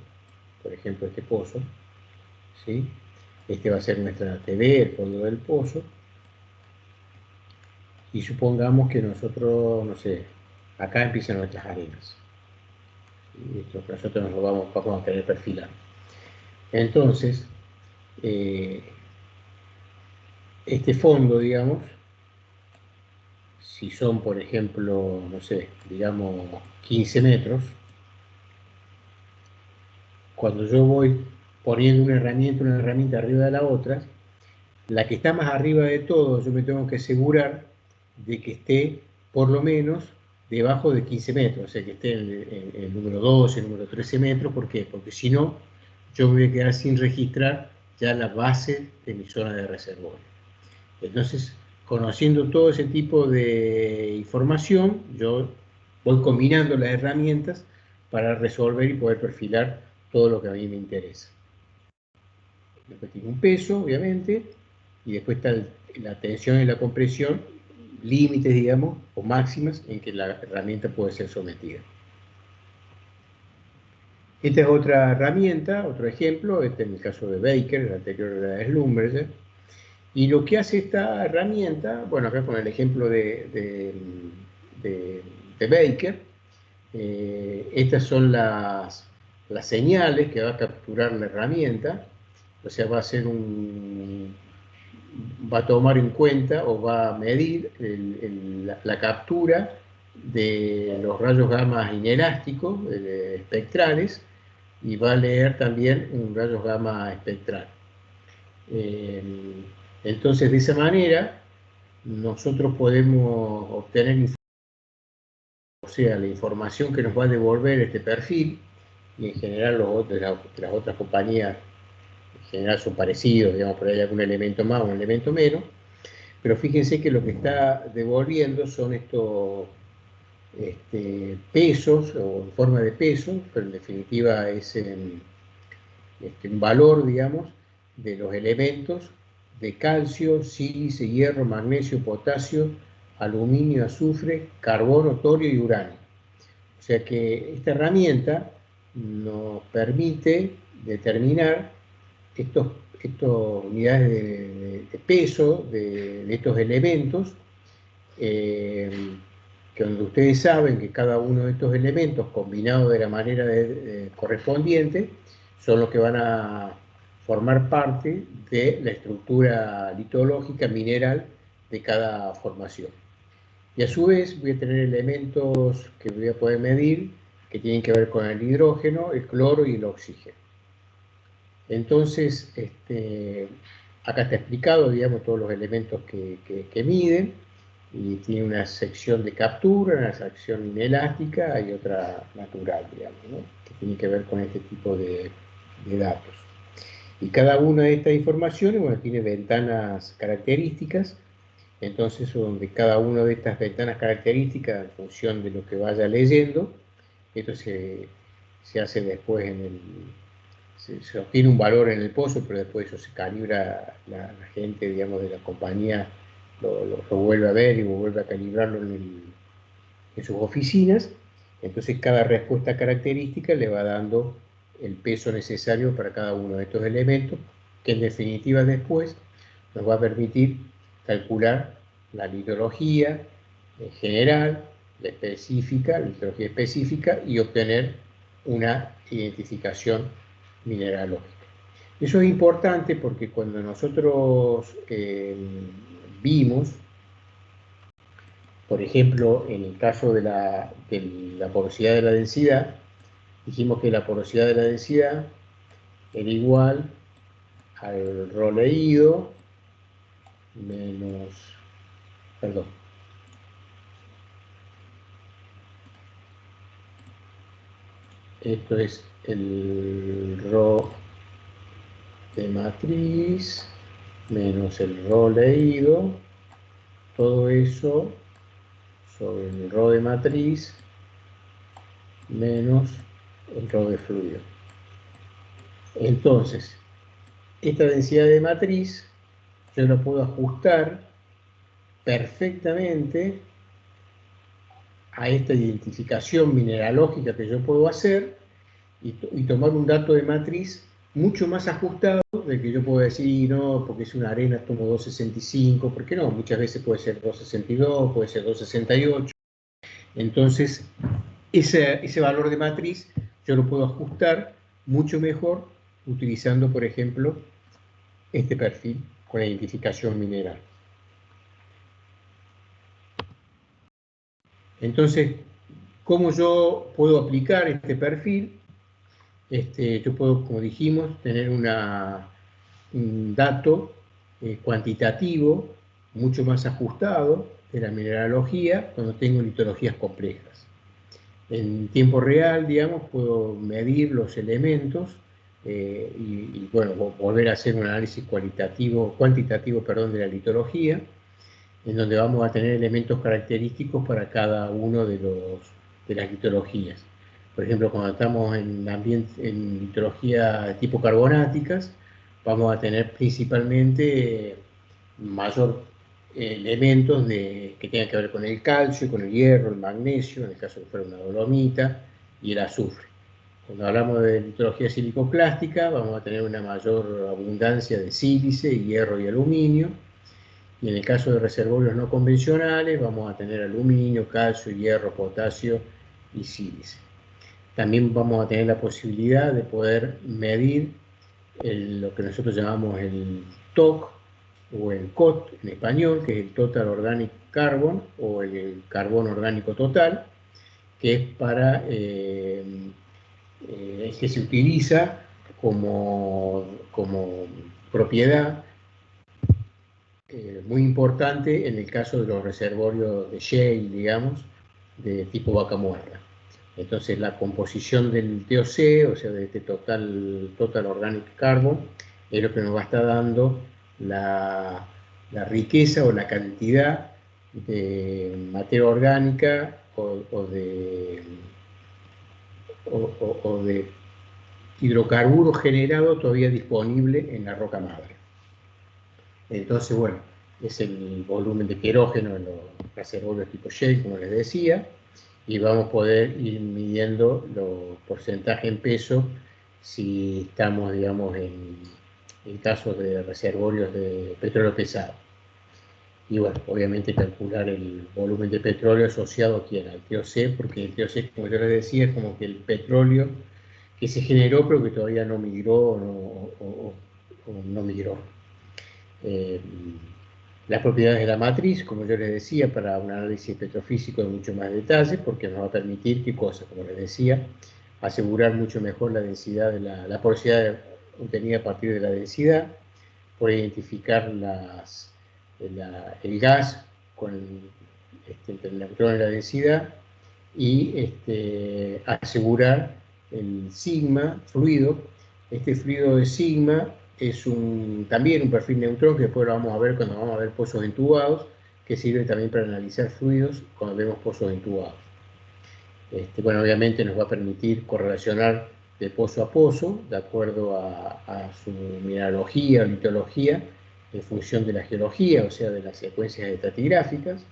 por ejemplo este pozo, ¿sí? Este va a ser nuestra TV, el fondo del pozo, y supongamos que nosotros, no sé, acá empiezan nuestras arenas. Y esto nosotros nos lo vamos a querer perfilar. Entonces, este fondo, digamos, si son, por ejemplo, no sé, digamos 15 metros, cuando yo voy poniendo una herramienta arriba de la otra, la que está más arriba de todo, yo me tengo que asegurar de que esté por lo menos debajo de 15 metros, o sea, que esté en el número 12, el número 13 metros. ¿Por qué? Porque si no, yo me voy a quedar sin registrar ya la base de mi zona de reservorio. Entonces, conociendo todo ese tipo de información, yo voy combinando las herramientas para resolver y poder perfilar todo lo que a mí me interesa. Después tiene un peso, obviamente, y después está la tensión y la compresión, límites, digamos, o máximas en que la herramienta puede ser sometida. Esta es otra herramienta, otro ejemplo, este en el caso de Baker, el anterior era de Schlumberger. Y lo que hace esta herramienta, bueno, acá con el ejemplo de Baker, estas son las señales que va a capturar la herramienta, o sea, va a tomar en cuenta o va a medir la captura de los rayos gamma inelásticos, espectrales, y va a leer también un rayos gamma espectral. Entonces, de esa manera, nosotros podemos obtener, o sea, la información que nos va a devolver este perfil, y en general las otras compañías en general son parecidos, digamos, por ahí hay algún elemento más o un elemento menos, pero fíjense que lo que está devolviendo son estos pesos, o en forma de peso, pero en definitiva es un valor, digamos, de los elementos de calcio, sílice, hierro, magnesio, potasio, aluminio, azufre, carbono, torio y uranio. O sea que esta herramienta nos permite determinar estas unidades de peso de estos elementos, que donde ustedes saben que cada uno de estos elementos combinados de la manera correspondiente son los que van a formar parte de la estructura litológica mineral de cada formación. Y a su vez voy a tener elementos que voy a poder medir que tienen que ver con el hidrógeno, el cloro y el oxígeno. Entonces, acá está explicado, digamos, todos los elementos que miden, y tiene una sección de captura, una sección inelástica y otra natural, digamos, ¿no? Que tiene que ver con este tipo de datos. Y cada una de estas informaciones, bueno, tiene ventanas características. Entonces, donde cada una de estas ventanas características, en función de lo que vaya leyendo, esto se hace después se obtiene un valor en el pozo, pero después eso se calibra, la gente, digamos, de la compañía lo vuelve a ver y vuelve a calibrarlo en sus oficinas. Entonces cada respuesta característica le va dando el peso necesario para cada uno de estos elementos, que en definitiva después nos va a permitir calcular la litología general, la litología específica, y obtener una identificación mineralógica. Eso es importante porque cuando nosotros vimos, por ejemplo, en el caso de la porosidad de la densidad, dijimos que la porosidad de la densidad era igual al ρ leído menos, perdón, esto es el ρ de matriz menos el ρ leído, todo eso sobre el ρ de matriz menos el ρ de fluido. Entonces, esta densidad de matriz yo la puedo ajustar perfectamente a esta identificación mineralógica que yo puedo hacer y tomar un dato de matriz mucho más ajustado de que yo puedo decir, no, porque es una arena, tomo 265, porque no, muchas veces puede ser 262, puede ser 268. Entonces, ese valor de matriz yo lo puedo ajustar mucho mejor utilizando, por ejemplo, este perfil con la identificación mineral. Entonces, ¿cómo yo puedo aplicar este perfil? Yo puedo, como dijimos, tener un dato cuantitativo mucho más ajustado de la mineralogía cuando tengo litologías complejas. En tiempo real, digamos, puedo medir los elementos bueno, volver a hacer un análisis cuantitativo, perdón, de la litología, en donde vamos a tener elementos característicos para cada uno de las litologías. Por ejemplo, cuando estamos en litología de tipo carbonáticas, vamos a tener principalmente mayor elementos que tengan que ver con el calcio, con el hierro, el magnesio, en el caso de que fuera una dolomita, y el azufre. Cuando hablamos de litología silicoclástica, vamos a tener una mayor abundancia de sílice, hierro y aluminio. Y en el caso de reservorios no convencionales, vamos a tener aluminio, calcio, hierro, potasio y sílice. También vamos a tener la posibilidad de poder medir lo que nosotros llamamos el TOC o el COT en español, que es el Total Organic Carbon o el carbón orgánico total, que es para que se utiliza como propiedad muy importante en el caso de los reservorios de shale, digamos, de tipo vaca muerta. Entonces la composición del TOC, o sea, de este Total Organic Carbon, es lo que nos va a estar dando la riqueza o la cantidad de materia orgánica o de hidrocarburo generado todavía disponible en la roca madre. Entonces, bueno, es el volumen de querógeno en los reservorios tipo shale, como les decía, y vamos a poder ir midiendo los porcentajes en peso si estamos, digamos, en casos de reservorios de petróleo pesado. Y bueno, obviamente calcular el volumen de petróleo asociado aquí al TOC, porque el TOC, como yo les decía, es como que el petróleo que se generó pero que todavía no migró o no migró. Las propiedades de la matriz, como yo les decía, para un análisis petrofísico de mucho más detalle, porque nos va a permitir, ¿qué cosa? Como les decía, asegurar mucho mejor la densidad de la porosidad obtenida a partir de la densidad, poder identificar el gas entre el neutrón y la densidad, y asegurar el sigma fluido. Este fluido de sigma es también un perfil neutrón que después lo vamos a ver cuando vamos a ver pozos entubados, que sirve también para analizar fluidos cuando vemos pozos entubados. Bueno, obviamente nos va a permitir correlacionar de pozo a pozo, de acuerdo a su mineralogía o litología, en función de la geología, o sea, de las secuencias estratigráficas.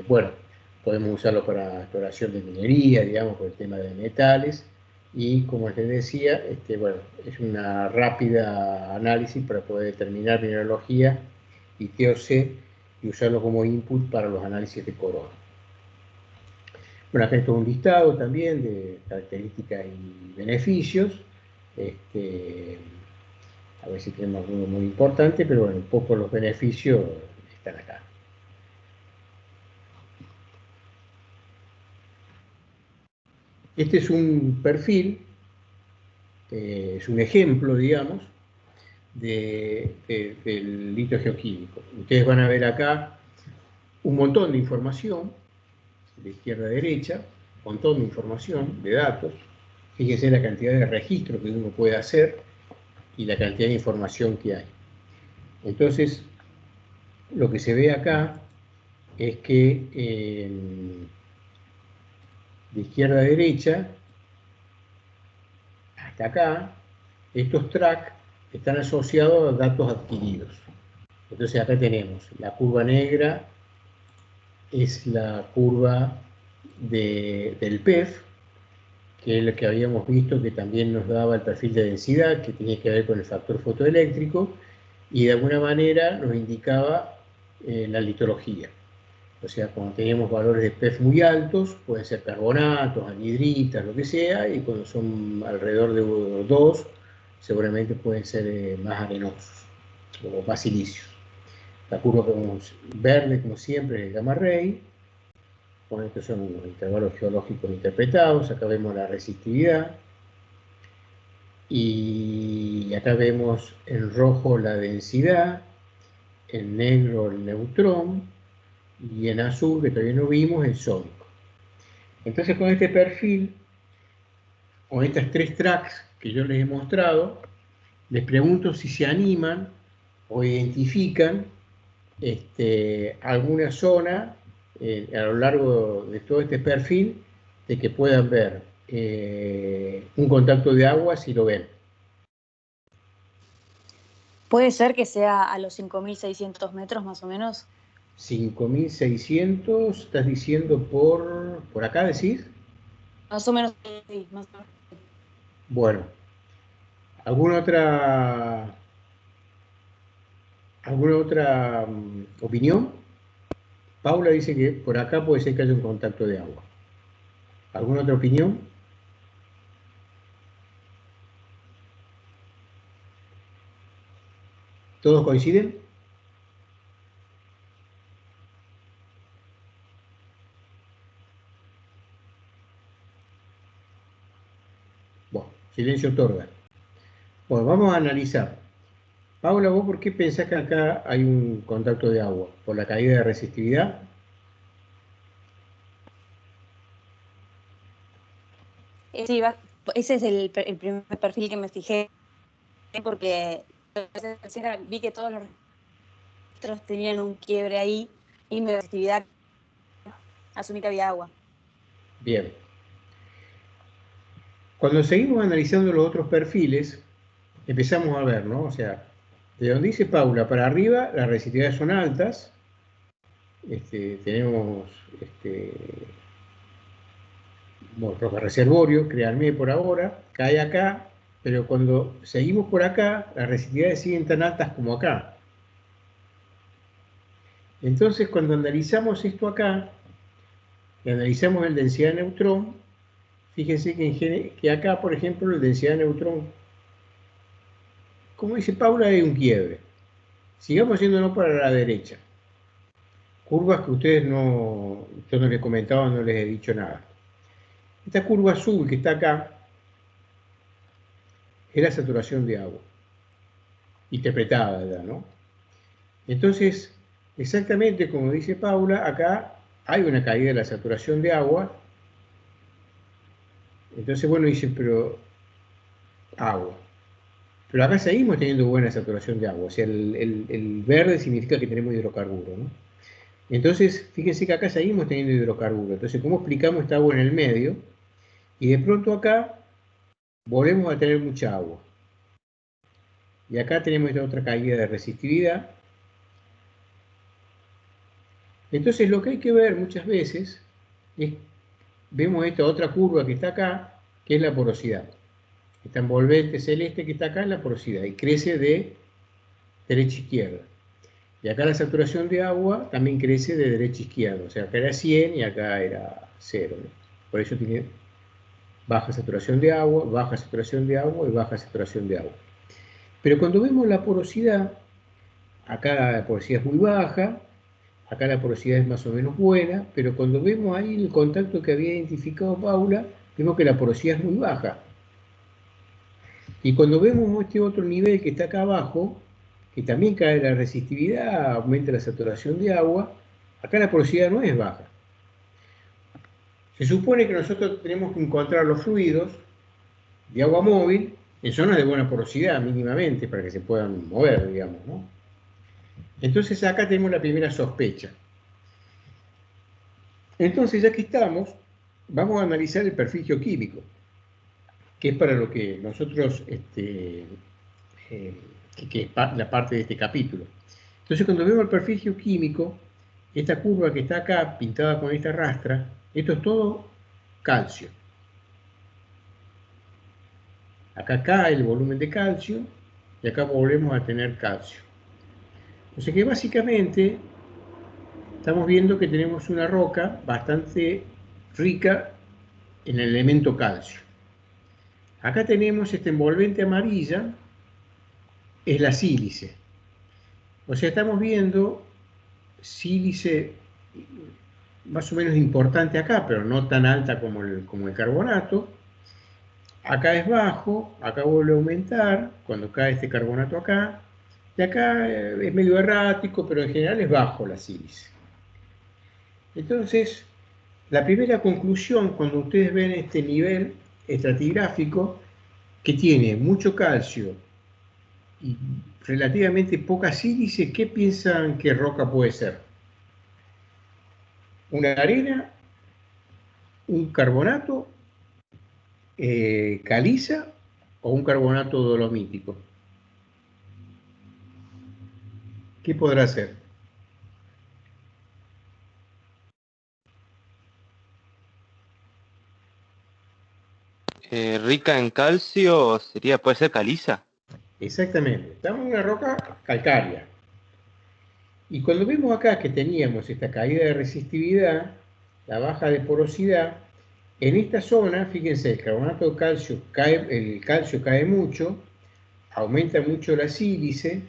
Bueno, podemos usarlo para exploración de minería, digamos, por el tema de metales, y como les decía, bueno, es una rápida análisis para poder determinar mineralogía y TOC y usarlo como input para los análisis de corona. Bueno, acá hay todo un listado también de características y beneficios. A ver si tenemos alguno muy importante, pero bueno, un poco los beneficios están acá. Este es un perfil, es un ejemplo, digamos, del litio geoquímico. Ustedes van a ver acá un montón de información, de izquierda a derecha, un montón de información, de datos. Fíjense la cantidad de registros que uno puede hacer y la cantidad de información que hay. Entonces, lo que se ve acá es que de izquierda a derecha, hasta acá, estos tracks están asociados a datos adquiridos. Entonces acá tenemos la curva negra, es la curva del PEF, que es lo que habíamos visto que también nos daba el perfil de densidad, que tenía que ver con el factor fotoeléctrico, y de alguna manera nos indicaba la litología. O sea, cuando tenemos valores de PEF muy altos, pueden ser carbonatos, anhidritas, lo que sea, y cuando son alrededor de 2, seguramente pueden ser más arenosos o más silicios. La curva que vemos verde, como siempre, es el gamma ray. Bueno, estos son los intervalos geológicos interpretados. Acá vemos la resistividad. Y acá vemos en rojo la densidad, en negro el neutrón, y en azul, que todavía no vimos, el sónico. Entonces, con este perfil, con estas 3 tracks que yo les he mostrado, les pregunto si se animan o identifican alguna zona a lo largo de todo este perfil de que puedan ver un contacto de agua si lo ven. ¿Puede ser que sea a los 5.600 metros más o menos? 5.600, ¿estás diciendo por acá, decís? Más o menos, sí, más o menos. Bueno, ¿alguna otra opinión? Paula dice que por acá puede ser que haya un contacto de agua. ¿Alguna otra opinión? ¿Todos coinciden? Bueno, silencio otorga. Bueno, vamos a analizar. Paula, ¿vos por qué pensás que acá hay un contacto de agua? ¿Por la caída de resistividad? Sí, ese es el primer perfil que me fijé, porque vi que todos los registros tenían un quiebre ahí y mi resistividad asumí que había agua. Bien. Cuando seguimos analizando los otros perfiles, empezamos a ver, ¿no? O sea, de donde dice Paula para arriba, las resistividades son altas. Tenemos roca reservorio, créanme por ahora, cae acá, pero cuando seguimos por acá, las resistividades siguen tan altas como acá. Entonces, cuando analizamos esto acá, y analizamos el densidad de neutrón, fíjense que acá, por ejemplo, la densidad de neutrón, como dice Paula, hay un quiebre. Sigamos yéndonos para la derecha. Curvas que ustedes yo no les comentaba, no les he dicho nada. Esta curva azul que está acá es la saturación de agua, interpretada, ¿verdad? ¿No? Entonces, exactamente como dice Paula, acá hay una caída de la saturación de agua. Entonces, bueno, dicen, pero agua. Pero acá seguimos teniendo buena saturación de agua. O sea, el verde significa que tenemos hidrocarburo, ¿no? Entonces, fíjense que acá seguimos teniendo hidrocarburo. Entonces, ¿cómo explicamos esta agua en el medio? Y de pronto acá volvemos a tener mucha agua. Y acá tenemos esta otra caída de resistividad. Entonces, lo que hay que ver muchas veces es, vemos esta otra curva que está acá, que es la porosidad. Esta envolvente celeste que está acá es la porosidad y crece de derecha a izquierda. Y acá la saturación de agua también crece de derecha a izquierda. O sea, acá era 100 y acá era 0, ¿no? Por eso tiene baja saturación de agua, baja saturación de agua y baja saturación de agua. Pero cuando vemos la porosidad, acá la porosidad es muy baja, acá la porosidad es más o menos buena, pero cuando vemos ahí el contacto que había identificado Paula, vemos que la porosidad es muy baja. Y cuando vemos este otro nivel que está acá abajo, que también cae la resistividad, aumenta la saturación de agua, acá la porosidad no es baja. Se supone que nosotros tenemos que encontrar los fluidos de agua móvil en zonas de buena porosidad mínimamente para que se puedan mover, digamos, ¿no? Entonces acá tenemos la primera sospecha. Entonces, ya que estamos, vamos a analizar el perfil geoquímico, que es para lo que nosotros, que es la parte de este capítulo. Entonces, cuando vemos el perfil geoquímico, esta curva que está acá, pintada con esta rastra, esto es todo calcio. Acá cae el volumen de calcio y acá volvemos a tener calcio. O sea que básicamente estamos viendo que tenemos una roca bastante rica en el elemento calcio. Acá tenemos esta envolvente amarilla, es la sílice. O sea, estamos viendo sílice más o menos importante acá, pero no tan alta como el carbonato. Acá es bajo, acá vuelve a aumentar cuando cae este carbonato acá. Y acá es medio errático, pero en general es bajo la sílice. Entonces, la primera conclusión cuando ustedes ven este nivel estratigráfico, que tiene mucho calcio y relativamente poca sílice, ¿qué piensan que roca puede ser? ¿Una arena? ¿Un carbonato? ¿Caliza? ¿O un carbonato dolomítico? ¿Qué podrá ser? Rica en calcio sería, puede ser caliza. Exactamente, estamos en una roca calcárea. Y cuando vemos acá que teníamos esta caída de resistividad, la baja de porosidad, en esta zona, fíjense, el carbonato de calcio cae, el calcio cae mucho, aumenta mucho la sílice,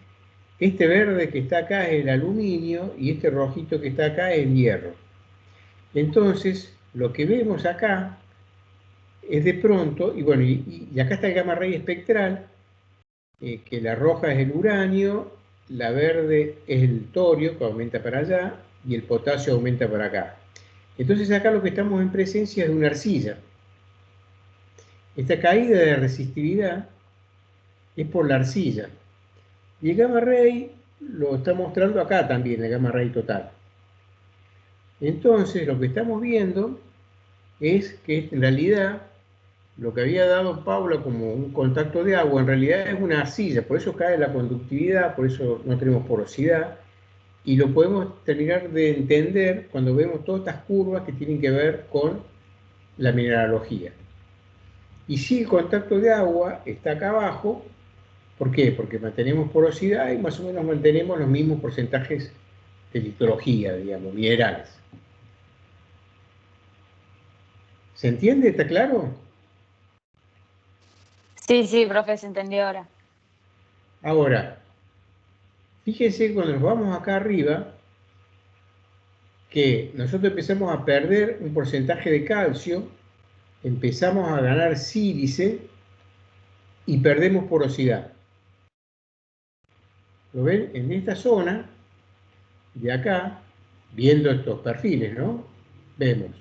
este verde que está acá es el aluminio y este rojito que está acá es el hierro. Entonces, lo que vemos acá es de pronto, y bueno, y acá está el gamma ray espectral, que la roja es el uranio, la verde es el torio, que aumenta para allá, y el potasio aumenta para acá. Entonces acá lo que estamos en presencia es de una arcilla. Esta caída de resistividad es por la arcilla. Y el gamma ray lo está mostrando acá también, el gamma ray total. Entonces lo que estamos viendo es que en realidad lo que había dado Paula como un contacto de agua, en realidad es una arcilla, por eso cae la conductividad, por eso no tenemos porosidad, y lo podemos terminar de entender cuando vemos todas estas curvas que tienen que ver con la mineralogía. Y si el contacto de agua está acá abajo, ¿por qué? Porque mantenemos porosidad y más o menos mantenemos los mismos porcentajes de litología, digamos, minerales. ¿Se entiende? ¿Está claro? Sí, sí, profe, se entendió ahora. Ahora, fíjense cuando nos vamos acá arriba, que nosotros empezamos a perder un porcentaje de calcio, empezamos a ganar sílice y perdemos porosidad. ¿Lo ven? En esta zona de acá, viendo estos perfiles, ¿no? Vemos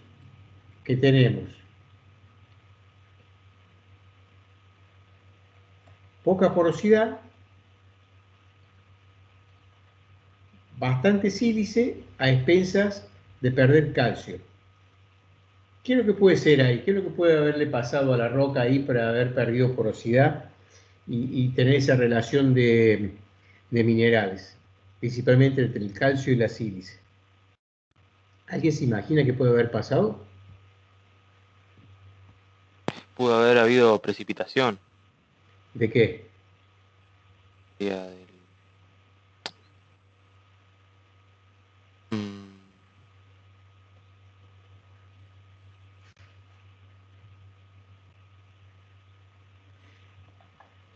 que tenemos poca porosidad, bastante sílice a expensas de perder calcio. ¿Qué es lo que puede ser ahí? ¿Qué es lo que puede haberle pasado a la roca ahí para haber perdido porosidad y tener esa relación de minerales, principalmente entre el calcio y la sílice? ¿Alguien se imagina qué puede haber pasado? Pudo haber habido precipitación. ¿De qué? Sería del-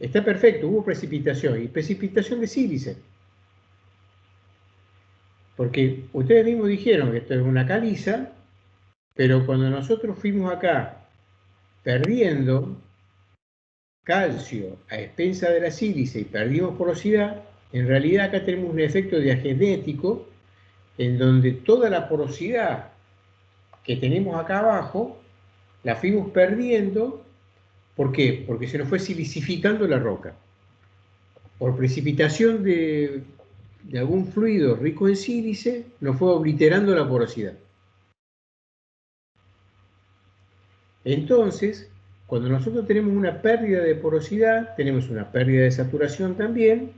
Está perfecto, hubo precipitación, y precipitación de sílice. Porque ustedes mismos dijeron que esto es una caliza, pero cuando nosotros fuimos acá perdiendo calcio a expensa de la sílice y perdimos porosidad, en realidad acá tenemos un efecto diagenético en donde toda la porosidad que tenemos acá abajo la fuimos perdiendo. ¿Por qué? Porque se nos fue silicificando la roca. Por precipitación de algún fluido rico en sílice, nos fue obliterando la porosidad. Entonces, cuando nosotros tenemos una pérdida de porosidad, tenemos una pérdida de saturación también,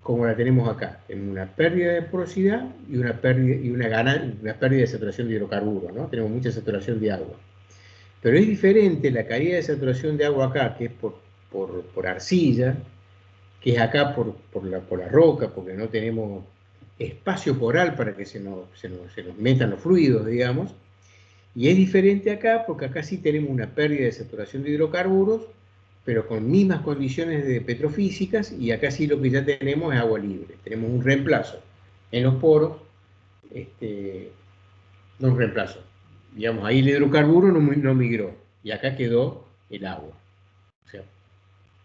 como la tenemos acá. Tenemos una pérdida de porosidad y una pérdida de saturación de hidrocarburos, ¿no? Tenemos mucha saturación de agua. Pero es diferente la caída de saturación de agua acá, que es por arcilla, que es acá por la roca, porque no tenemos espacio poral para que se nos metan los fluidos, digamos. Y es diferente acá, porque acá sí tenemos una pérdida de saturación de hidrocarburos, pero con mismas condiciones de petrofísicas, y acá sí lo que ya tenemos es agua libre. Tenemos un reemplazo en los poros, no un reemplazo. Digamos, ahí el hidrocarburo no migró, y acá quedó el agua. O sea,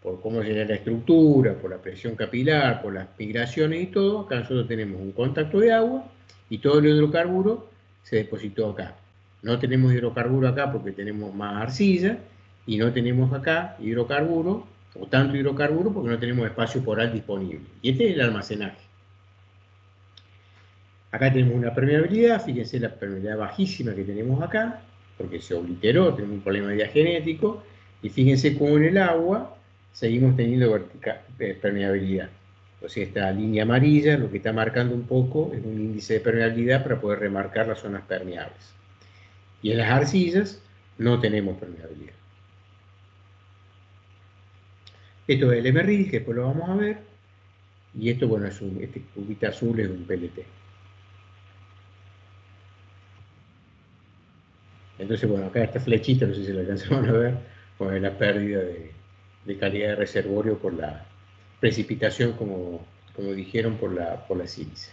por cómo genera la estructura, por la presión capilar, por las migraciones y todo, acá nosotros tenemos un contacto de agua, y todo el hidrocarburo se depositó acá. No tenemos hidrocarburo acá porque tenemos más arcilla, y no tenemos acá hidrocarburo, o tanto hidrocarburo, porque no tenemos espacio poral disponible. Y este es el almacenaje. Acá tenemos una permeabilidad, fíjense la permeabilidad bajísima que tenemos acá, porque se obliteró, tenemos un problema diagenético, y fíjense cómo en el agua seguimos teniendo permeabilidad. O sea, esta línea amarilla lo que está marcando un poco es un índice de permeabilidad para poder remarcar las zonas permeables. Y en las arcillas no tenemos permeabilidad. Esto es el MRI, que después lo vamos a ver, y esto, bueno, este cubito azul es un PLT. Entonces, bueno, acá esta flechita, no sé si la alcanzaron a ver, con la pérdida de calidad de reservorio por la precipitación, como dijeron, por la sílice.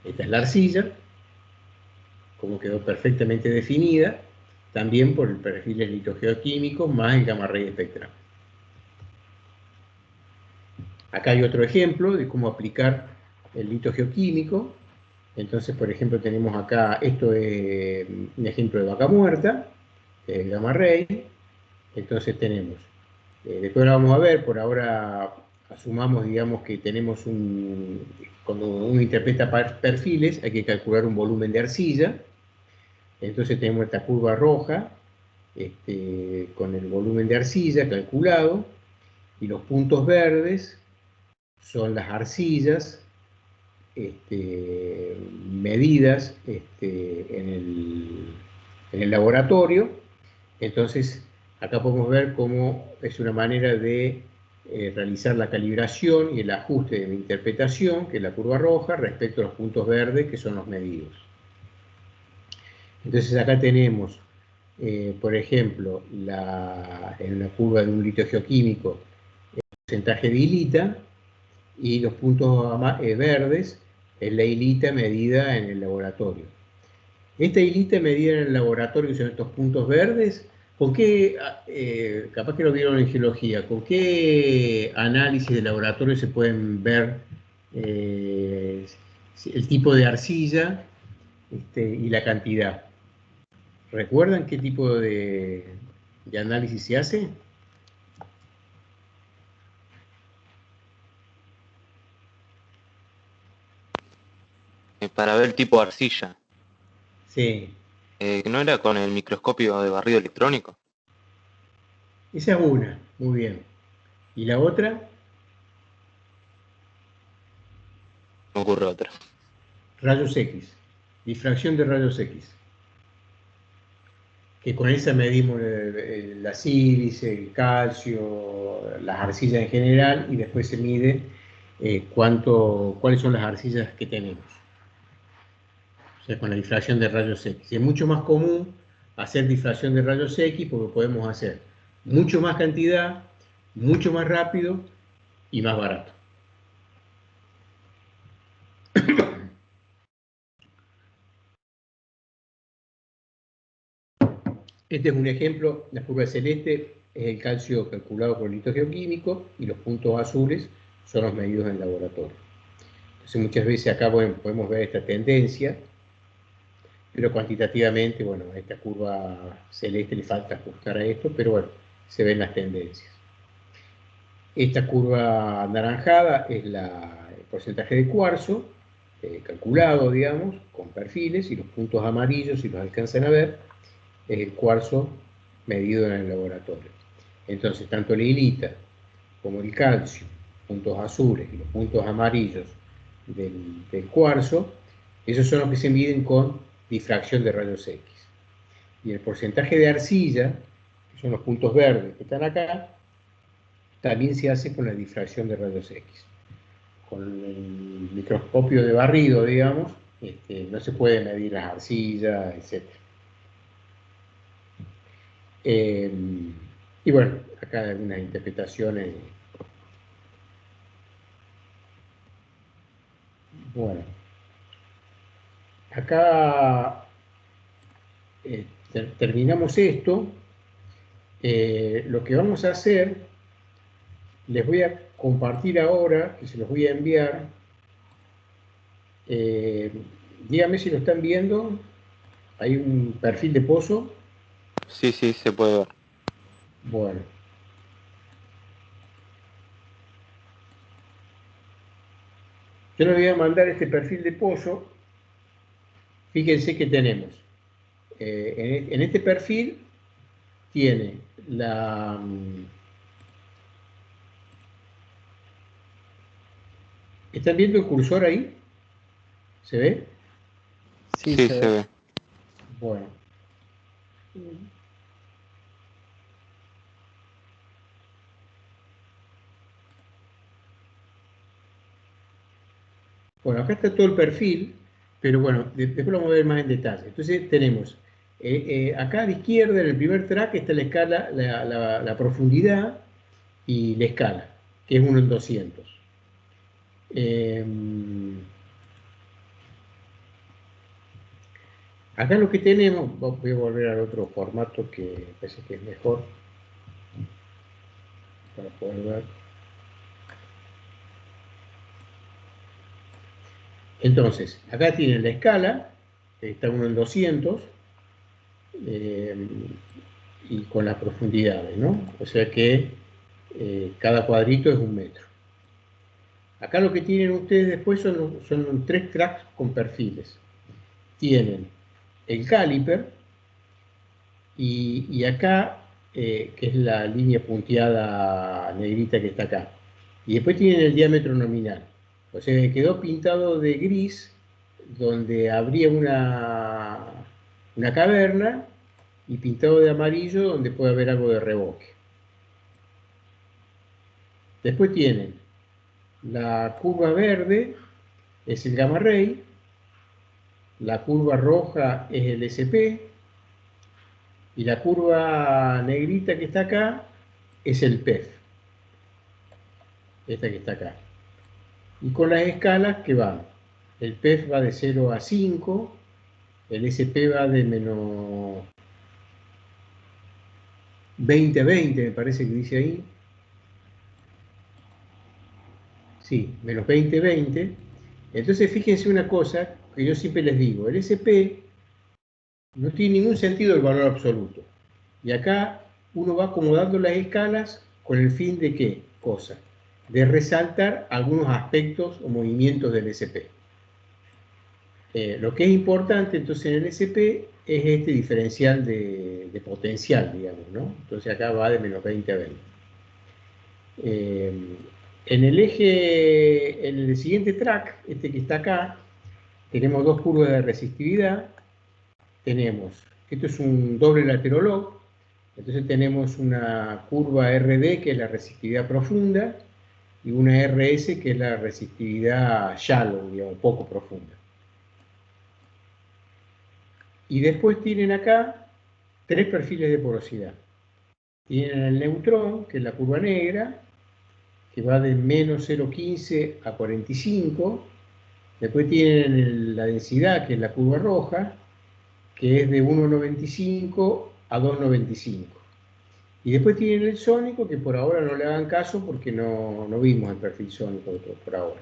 Esta es la arcilla, como quedó perfectamente definida, también por el perfil del litogeoquímico más el gamma ray espectral. Acá hay otro ejemplo de cómo aplicar el litogeoquímico. Entonces, por ejemplo, tenemos acá, esto es un ejemplo de vaca muerta, el gamma ray. Entonces tenemos, después lo vamos a ver, por ahora asumamos, digamos, que tenemos cuando uno interpreta perfiles, hay que calcular un volumen de arcilla. Entonces tenemos esta curva roja, con el volumen de arcilla calculado, y los puntos verdes son las arcillas medidas en el laboratorio. Entonces, acá podemos ver cómo es una manera de realizar la calibración y el ajuste de mi interpretación, que es la curva roja, respecto a los puntos verdes, que son los medidos. Entonces, acá tenemos, por ejemplo, en una curva de un litogeoquímico, el porcentaje de hilita, y los puntos verdes es la hilita medida en el laboratorio. Esta hilita medida en el laboratorio, que son estos puntos verdes, ¿con qué, capaz que lo vieron en geología, con qué análisis de laboratorio se pueden ver el tipo de arcilla y la cantidad? ¿Recuerdan qué tipo de análisis se hace? Para ver el tipo de arcilla. Sí. ¿No era con el microscopio de barrido electrónico? Esa es una, muy bien. ¿Y la otra? Me ocurre otra. Rayos X, difracción de rayos X. Que con esa medimos la sílice, el calcio, las arcillas en general, y después se mide cuáles son las arcillas que tenemos. O sea, con la difracción de rayos X. Es mucho más común hacer difracción de rayos X porque podemos hacer mucho más cantidad mucho más rápido y más barato. Este es un ejemplo, la curva celeste es el calcio calculado por el litro geoquímico y los puntos azules son los medidos en laboratorio. Entonces muchas veces acá podemos ver esta tendencia, pero cuantitativamente, bueno, a esta curva celeste le falta ajustar a esto, pero bueno, se ven las tendencias. Esta curva anaranjada es el porcentaje de cuarzo, calculado, digamos, con perfiles, y los puntos amarillos, si los alcanzan a ver, es el cuarzo medido en el laboratorio. Entonces, tanto la hilita como el calcio, puntos azules y los puntos amarillos del cuarzo, esos son los que se miden con difracción de rayos X. Y el porcentaje de arcilla, que son los puntos verdes que están acá, también se hace con la difracción de rayos X. Con el microscopio de barrido, digamos, no se puede medir las arcillas, etc. Y bueno, acá hay algunas interpretaciones. Bueno, acá terminamos esto. Lo que vamos a hacer, les voy a compartir ahora, que se los voy a enviar. Díganme si lo están viendo. Hay un perfil de pozo. Sí, sí, se puede ver. Bueno. Yo les voy a mandar este perfil de pozo. Fíjense que tenemos. En este perfil tiene la... ¿Están viendo el cursor ahí? ¿Se ve? Sí, Sí, se se ve. ve. Bueno. Bueno, acá está todo el perfil, pero bueno, después lo vamos a ver más en detalle. Entonces tenemos, acá a la izquierda, en el primer track, está la escala, la profundidad y la escala, que es 1 en 200. Acá lo que tenemos, voy a volver al otro formato que parece que es mejor para poder ver. Entonces, acá tienen la escala, que está 1 en 200, y con las profundidades, ¿no? O sea que cada cuadrito es 1 metro. Acá lo que tienen ustedes después son 3 tracks con perfiles. Tienen el caliper y acá, que es la línea punteada negrita que está acá. Y después tienen el diámetro nominal. O sea que quedó pintado de gris, donde habría una caverna, y pintado de amarillo, donde puede haber algo de reboque. Después tienen la curva verde, es el gamma ray, la curva roja es el SP, y la curva negrita que está acá es el PEF, esta que está acá. Y con las escalas que van, el PEF va de 0 a 5, el SP va de menos 20 a 20, me parece que dice ahí. Sí, menos 20 a 20. Entonces fíjense una cosa que yo siempre les digo, el SP no tiene ningún sentido el valor absoluto. Y acá uno va acomodando las escalas con el fin de ¿qué cosa? De resaltar algunos aspectos o movimientos del SP. Lo que es importante entonces en el SP es este diferencial de potencial, digamos, ¿no? Entonces acá va de menos 20 a 20. En el eje, en el siguiente track, este que está acá, tenemos dos curvas de resistividad. Tenemos, esto es un doble laterolog, entonces tenemos una curva RD, que es la resistividad profunda, y una RS, que es la resistividad shallow, digamos, poco profunda. Y después tienen acá 3 perfiles de porosidad. tienen el neutrón, que es la curva negra, que va de menos 0,15 a 45. Después tienen la densidad, que es la curva roja, que es de 1,95 a 2,95. Y después tienen el sónico, que por ahora no le hagan caso porque no vimos el perfil sónico por ahora.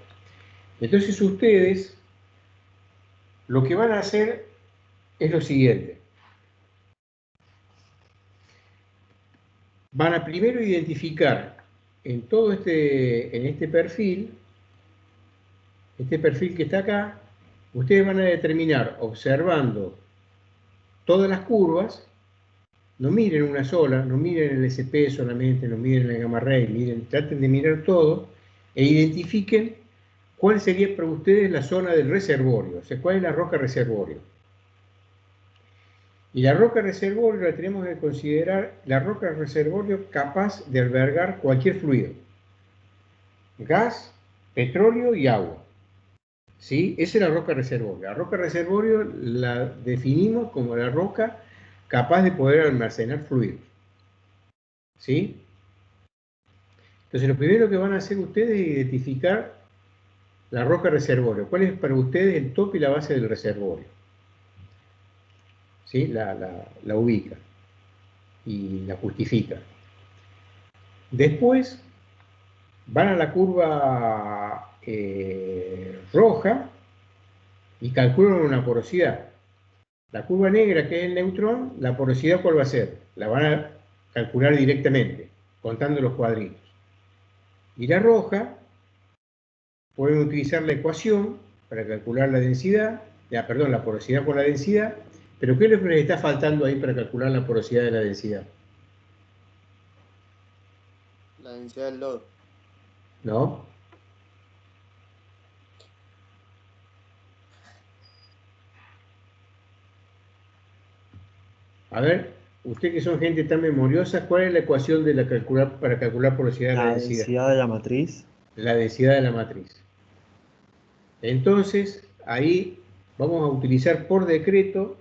Entonces ustedes lo que van a hacer es lo siguiente. Van a primero identificar en todo este perfil que está acá, ustedes van a determinar, observando todas las curvas, no miren una sola, no miren el SP solamente, no miren el gamma ray, traten de mirar todo e identifiquen cuál sería para ustedes la zona del reservorio, o sea, cuál es la roca reservorio. Y la roca reservorio la tenemos que considerar la roca reservorio capaz de albergar cualquier fluido. Gas, petróleo y agua. ¿Sí? Esa es la roca reservorio. La roca reservorio la definimos como la roca capaz de poder almacenar fluidos. ¿Sí? Entonces lo primero que van a hacer ustedes es identificar la roca reservorio. ¿Cuál es para ustedes el tope y la base del reservorio? ¿Sí? La ubica y la justifica. Después van a la curva roja y calculan una porosidad. La curva negra, que es el neutrón, la porosidad, ¿cuál va a ser? La van a calcular directamente, contando los cuadritos. Y la roja, pueden utilizar la ecuación para calcular la densidad, la porosidad con la densidad, pero ¿qué es lo que les está faltando ahí para calcular la porosidad de la densidad? La densidad del lodo. ¿No? A ver, usted que son gente tan memoriosa, ¿cuál es la ecuación para calcular porosidad de la La densidad? densidad de la matriz. La densidad de la matriz. Entonces, ahí vamos a utilizar por decreto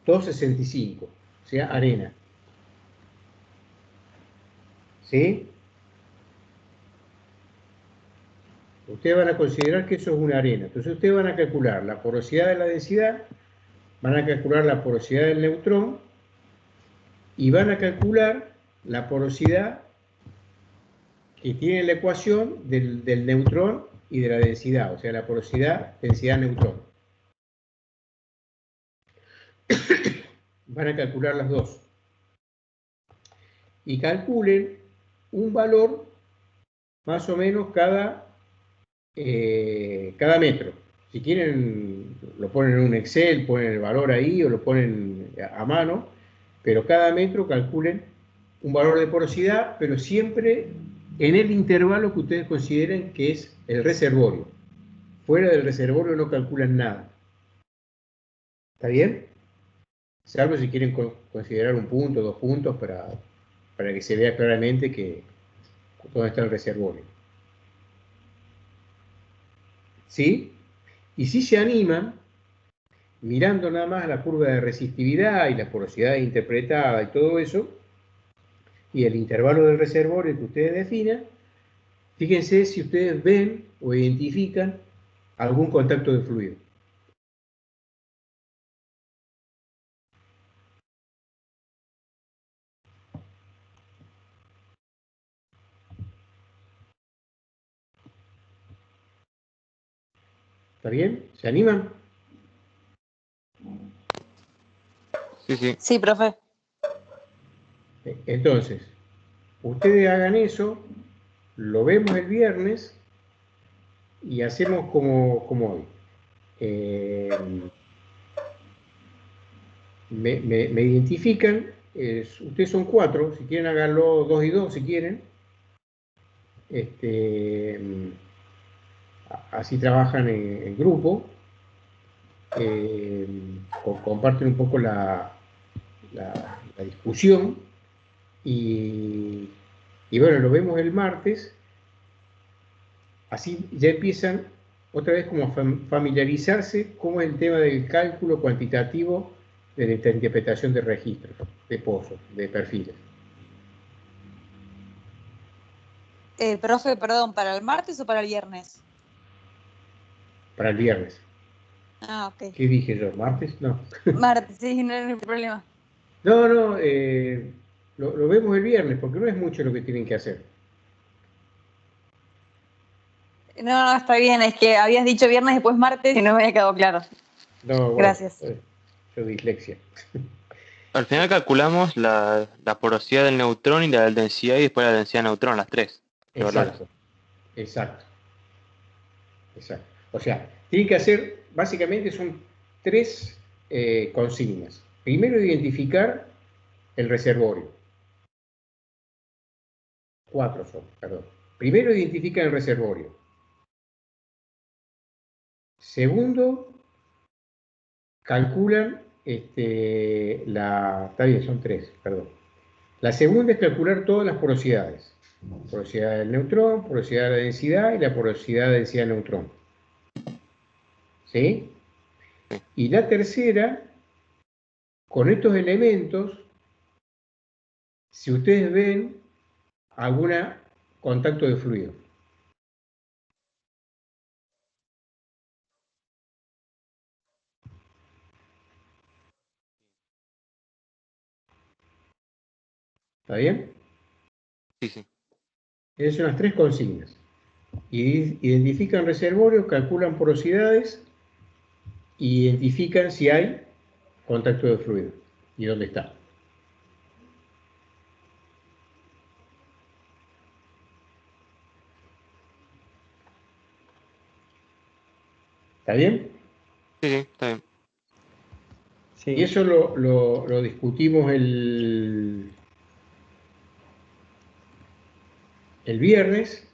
265, o sea, arena. ¿Sí? Ustedes van a considerar que eso es una arena. Entonces ustedes van a calcular la porosidad de la densidad, van a calcular la porosidad del neutrón y van a calcular la porosidad que tiene la ecuación del neutrón y de la densidad, o sea, la porosidad, densidad neutrón. Van a calcular las dos. Y calculen un valor más o menos cada metro. Si quieren, lo ponen en un Excel, ponen el valor ahí o lo ponen a mano, pero cada metro calculen un valor de porosidad, pero siempre en el intervalo que ustedes consideren que es el reservorio. Fuera del reservorio no calculan nada. ¿Está bien? Salvo si quieren considerar un punto, 2 puntos, para que se vea claramente que dónde está el reservorio. ¿Sí? Y si se animan, mirando nada más la curva de resistividad y la porosidad interpretada y todo eso, y el intervalo del reservorio que ustedes definan, fíjense si ustedes ven o identifican algún contacto de fluido. ¿Está bien? ¿Se animan? Sí, sí. Sí, profe. Entonces, ustedes hagan eso, lo vemos el viernes y hacemos como hoy. Me identifican, ustedes son 4, si quieren háganlo 2 y 2 si quieren. Así trabajan en grupo, comparten un poco la discusión y bueno, lo vemos el martes, así ya empiezan otra vez como a familiarizarse cómo es el tema del cálculo cuantitativo de la interpretación de registros, de pozos, de perfiles. Profe, perdón, ¿para el martes o para el viernes? Para el viernes. Ah, ok. ¿Qué dije yo? ¿Martes? No. Martes, sí, no hay problema. No, no, lo vemos el viernes, porque no es mucho lo que tienen que hacer. No, no, está bien, es que habías dicho viernes después martes y no me había quedado claro. No, bueno, Gracias. yo dislexia. Al final calculamos la porosidad del neutrón y la densidad y después la densidad de neutrón, las tres. ¿Qué valores? Exacto, exacto, exacto. O sea, tienen que hacer, básicamente son tres consignas. Primero, identificar el reservorio. Cuatro son, perdón. Primero, identifican el reservorio. Segundo, calculan está bien, son tres, perdón. La segunda es calcular todas las porosidades. Porosidad del neutrón, porosidad de la densidad y la porosidad de densidad del neutrón. ¿Sí? Y la tercera, con estos elementos, si ustedes ven algún contacto de fluido. ¿Está bien? Sí, sí. Esas son las tres consignas. Identifican reservorios, calculan porosidades y identifican si hay contacto de fluido y dónde está. ¿Está bien? Sí, sí, está bien. Sí, Y eso lo discutimos el viernes.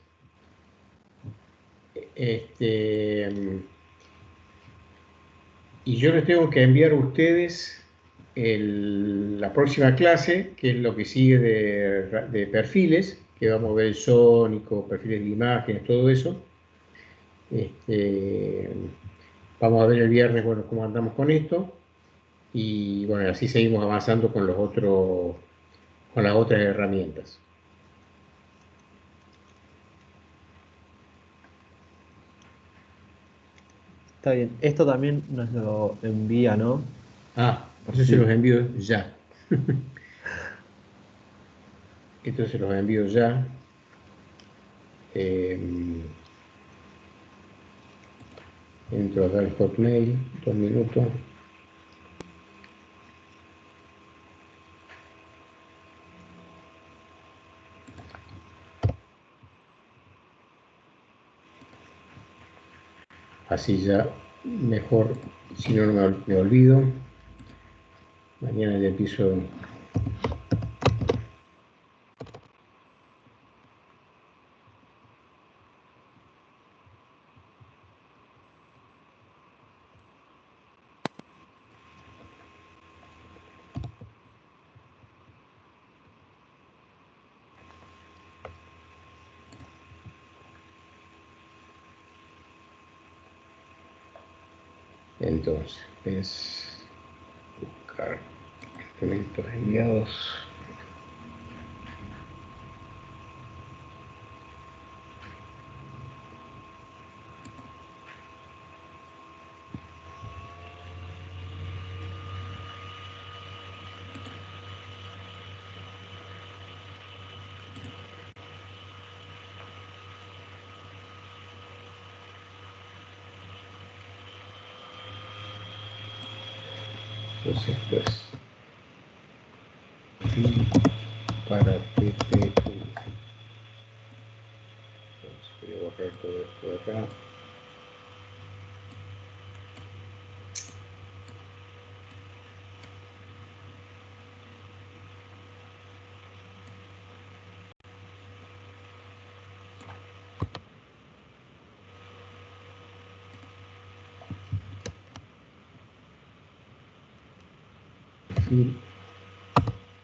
Y yo les tengo que enviar a ustedes la próxima clase, que es lo que sigue de perfiles, que vamos a ver el sónico, perfiles de imágenes, todo eso. Vamos a ver el viernes, bueno, cómo andamos con esto. Y bueno, así seguimos avanzando con con las otras herramientas. está bien. Esto también nos lo envía, ¿no? Ah, Por eso se si. los envío ya. Esto se los envío ya. Eh, Entro acá al Hotmail, 2 minutos. Así ya mejor, si no, me olvido. Mañana ya empiezo. Entonces, es buscar elementos enviados. Entonces, pues, para PP. Entonces, voy a borrar todo esto de acá. Y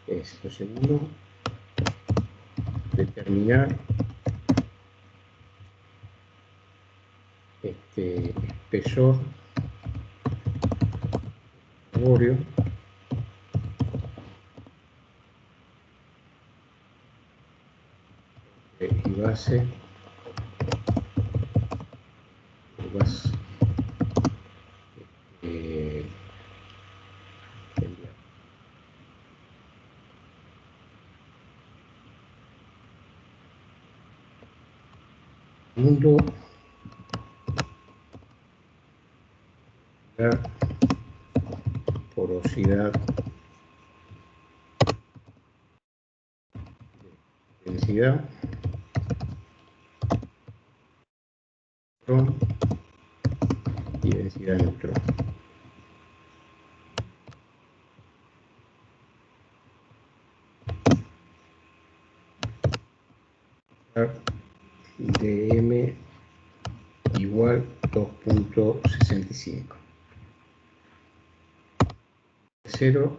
es lo segundo, determinar espesor arbóreo y va base curvas mundo, la porosidad, densidad, neutrón y densidad de neutrón. dm igual 2.65. 0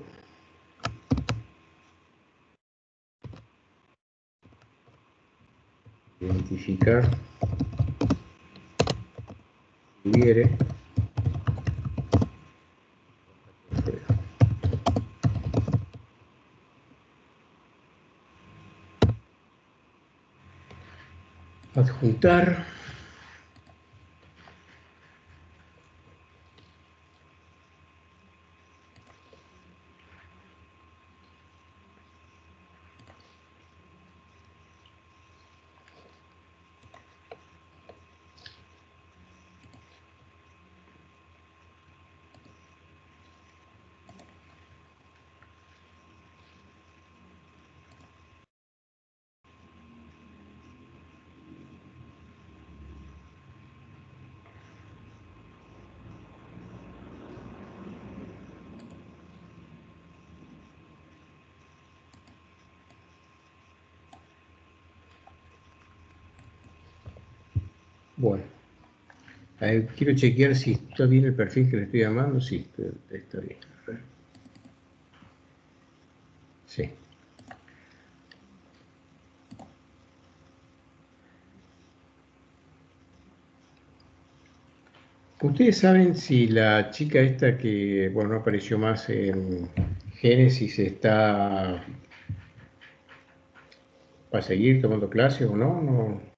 identificar si hubiere adjuntar bueno. Quiero chequear si está bien el perfil que le estoy llamando. Sí, está bien. Sí. ¿Ustedes saben si la chica esta que, bueno, no apareció más en Génesis está para seguir tomando clases o no? No.